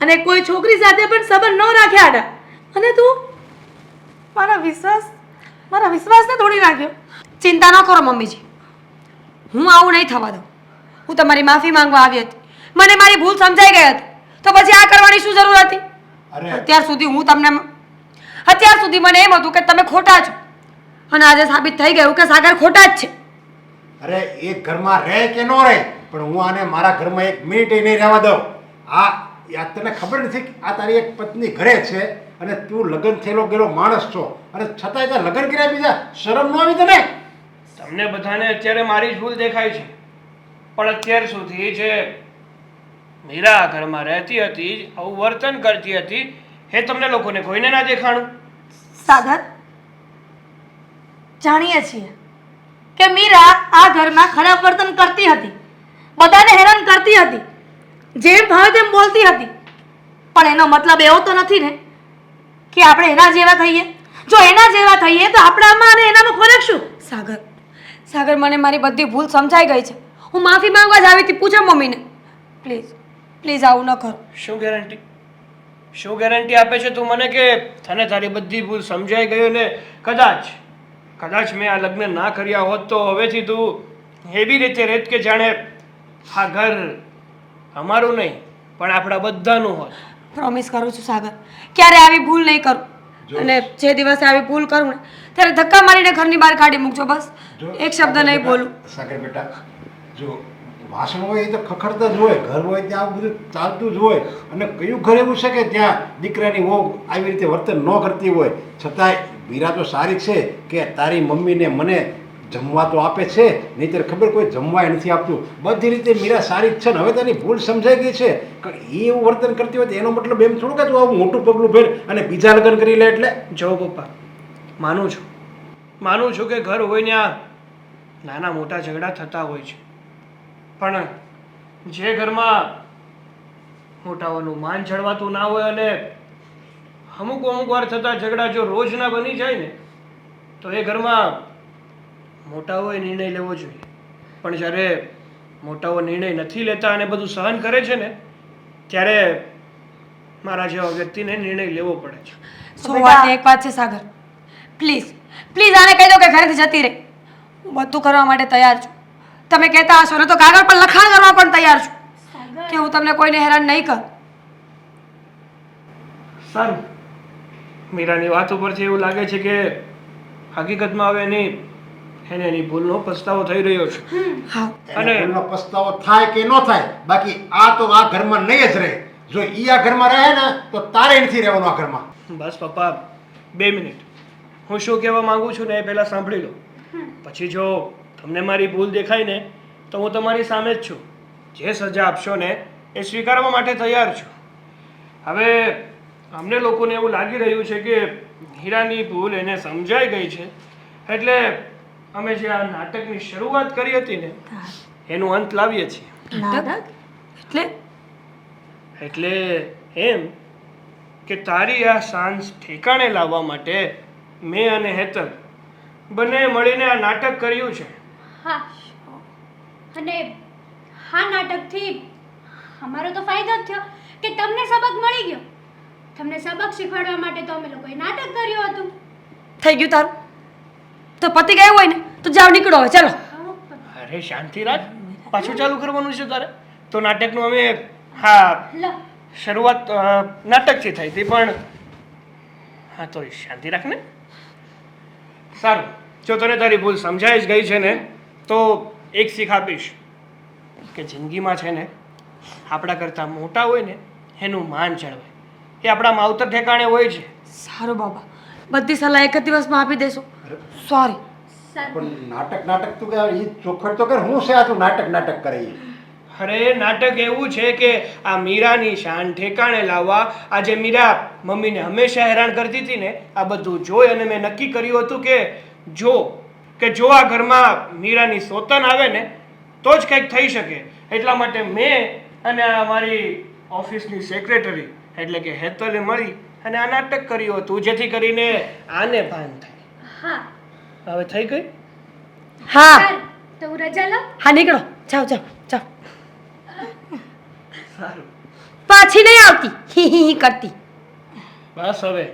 Speaker 1: અને કોઈ છોકરી સાથે પણ સંબંધ ન રાખે આડા, અને તું મારા વિશ્વાસને તોડી નાખ્યો.
Speaker 2: ચિંતા ન કરો મમ્મીજી, હું આવું નહીં થવા દઉં. હું તમારી માફી માંગવા આવી હતી, મને મારી ભૂલ સમજાઈ ગઈ હતી, તો પછી આ કરવાની શું જરૂર હતી?
Speaker 7: અરે
Speaker 2: અત્યાર સુધી મને એમ હતું કે તમે ખોટા છો, અને આજે સાબિત થઈ ગયું કે સાગર ખોટા જ છે.
Speaker 7: અરે એક ઘરમાં રહે કે ન રહે, પણ હું આને મારા ઘરમાં એક મિનિટ નહીં રહેવા દઉં. આ તને ખબર નથી કે આ તારી એક પત્ની ઘરે છે અને તું લગ્ન થયેલો ગયેલો માણસ છો, અને છતાંય ત્યાં લગ્ન કર્યા બીજા શરમ ન આવી તને?
Speaker 3: તમને બધાને અત્યારે મારી જ ભૂલ દેખાય છે, પણ અત્યાર સુધી જે મીરા ઘરમાં રહેતી હતી, આવું વર્તન કરતી હતી, એ તમને લોકોને કોઈને ના દેખાણું.
Speaker 1: સાગર, જાણીએ છીએ કે મીરા આ ઘરમાં ખરાબ વર્તન કરતી હતી, બધાને હેરાન કરતી હતી, જેમ ભાવે તેમ બોલતી હતી, પણ એનો મતલબ એવો તો નથી ને કે આપણે એના જેવા થઈએ. જો એના જેવા થઈએ તો આપણામાં અને એનામાં ફરક શું?
Speaker 2: સાગર, મને મારી બધી ભૂલ સમજાઈ ગઈ છે. હું માફી માંગવા જ આવી હતી. પૂછો મમ્મીને. પ્લીઝ આવું ન કરો.
Speaker 3: શું ગેરંટી આપે છે તું મને કે તને તારી બધી ભૂલ સમજાઈ ગઈ, ને કદાચ મેં આ લગ્ન ના કર્યા હોત તો હવેથી તું એવી રીતે રહેત કે જાણે આ ઘર અમારું નહીં પણ આપણા બધાનું હોત.
Speaker 2: પ્રોમિસ કરું છું સાગર, ક્યારે આવી ભૂલ નહીં કરું, અને જે દિવસે આવી ભૂલ કરું ને ત્યારે ધક્કા મારીને ઘરની બહાર કાઢી મૂકજો. બસ એક શબ્દ નહીં બોલું.
Speaker 7: સાગર બેટા, જો વાસણ હોય એ તો ખખડતા જ હોય, ઘર હોય ત્યાં આવું બધું ચાલતું જ હોય, અને કયું ઘર એવું છે કે ત્યાં દીકરાની વહુ આવી રીતે વર્તન ન કરતી હોય? છતાંય મીરા તો સારી છે કે તારી મમ્મીને મને જમવા તો આપે છે, નહીંતર ખબર કોઈ જમવાય નથી આપતું. બધી રીતે મીરા સારી જ છે ને હવે તેની ભૂલ સમજાઈ ગઈ છે. એ એવું વર્તન કરતી હોય તો એનો મતલબ એમ થોડું કે તું આવું મોટું પગલું ભેર અને બીજા લગ્ન કરી લે. એટલે
Speaker 3: જો પપ્પા, માનું છું કે ઘર હોય ને આ નાના મોટા ઝઘડા થતા હોય છે, પણ જે ઘરમાં મોટાઓનું માન જળવાતું ના હોય અને અમુક વાર થતા ઝઘડા જો રોજના બની જાય ને તો એ ઘરમાં મોટાઓએ નિર્ણય લેવો જોઈએ. પણ જ્યારે મોટાઓ નિર્ણય નથી લેતા અને બધું સહન કરે છે ને ત્યારે મારા જેવા વ્યક્તિને નિર્ણય લેવો પડે છે.
Speaker 2: એક વાત છે સાગર, પ્લીઝ આને કહી દો કે ઘરેથી જતી રહે. હું બધું કરવા માટે તૈયાર છું. તમે કહેતા હશો ને તો કાગળ પર લખાણ કરવા પણ તૈયાર છું કે હું તમને કોઈને હેરાન નહીં કરું.
Speaker 3: સારું, મીરાની વાત ઉપરથી એવું લાગે છે કે હકીકતમાં હવે એની ભૂલનો પસ્તાવો થઈ રહ્યો છે.
Speaker 2: હા,
Speaker 7: અને ભૂલનો પસ્તાવો થાય કે ન થાય, બાકી આ તો આ ઘરમાં નહીં જ રહે. જો ઈ આ ઘરમાં રહે ને તો તારે નથી રહેવાનું આ ઘરમાં.
Speaker 3: બસ પપ્પા, 2 મિનિટ. હું શું કહેવા માંગુ છું ને એ પહેલાં સાંભળી લો. પછી જો તમને મારી ભૂલ દેખાય ને તો હું તમારી સામે જ છું. જે સજા આપશો ને એ સ્વીકારવા માટે તૈયાર છું. હવે અમને લોકોને એવું લાગી રહ્યું છે કે હીરાની ભૂલ એને સમજાઈ ગઈ છે, એટલે અમે જે આ નાટકની શરૂઆત કરી હતી ને એનો અંત લાવીએ છીએ.
Speaker 1: નાટક
Speaker 2: એટલે
Speaker 3: એટલે એમ કે તારી આ સાંજ ઠેકાણે લાવવા માટે મેં અને હેતલ બંને મળીને આ નાટક કર્યું છે.
Speaker 4: હા અને આ નાટકથી અમારો તો ફાયદો જ થયો કે તમને સબક મળી ગયો. તમને સબક શીખવાડવા માટે તો અમે લોકોએ નાટક કર્યું હતું.
Speaker 2: થઈ ગયું તારું તો પતિ ગયું હોય ને તો જાવ નીકળો હવે ચાલો.
Speaker 3: અરે શાંતિ રાખ, પાછું ચાલુ કરવાનું છે તારે? તો નાટકનું અમે હા
Speaker 4: લો
Speaker 3: શરૂઆત નાટકથી થઈ હતી પણ હા તો શાંતિ રાખ ને. સારું, જો તને તારી ભૂલ સમજાઈ જ ગઈ છે ને તો એક શીખ આપીશ કે જિંદગીમાં છે ને આપણા કરતાં મોટા હોય ને એનું માન ચડવાય. એ આપણા માવતર ઠેકાણે હોય છે.
Speaker 2: સારું બાબા, બધી સલાહ એક જ દિવસમાં આપી દેશો. સોરી.
Speaker 7: પણ નાટક તું કે એ ચોખવટ તો કર, હું છે આ તું નાટક કરે એ?
Speaker 3: અરે નાટક એવું છે કે આ મીરાની શાન ઠેકાણે લાવવા આજે મીરા મમ્મીને હંમેશા હેરાન કરતી હતી ને, આ બધું જોઈ અને મેં નક્કી કર્યું હતું કે જો આ ઘરમાં મીરાની સોતન આવે ને તો જ કંઈક થઈ શકે. એટલા માટે મેં અને આ મારી ઓફિસની સેક્રેટરી એટલે કે હેતલે મળી અને આ નાટક કર્યું હતું જેથી કરીને આને ભાન થાય.
Speaker 4: હા
Speaker 3: હવે થઈ ગઈ?
Speaker 2: હા
Speaker 4: સારું તો હું રજા લઉં.
Speaker 2: હા નીકળો, જાઓ જાઓ જાઓ.
Speaker 3: સારું,
Speaker 2: પાછી નહીં આવતી હી હી હી કરતી.
Speaker 3: બસ હવે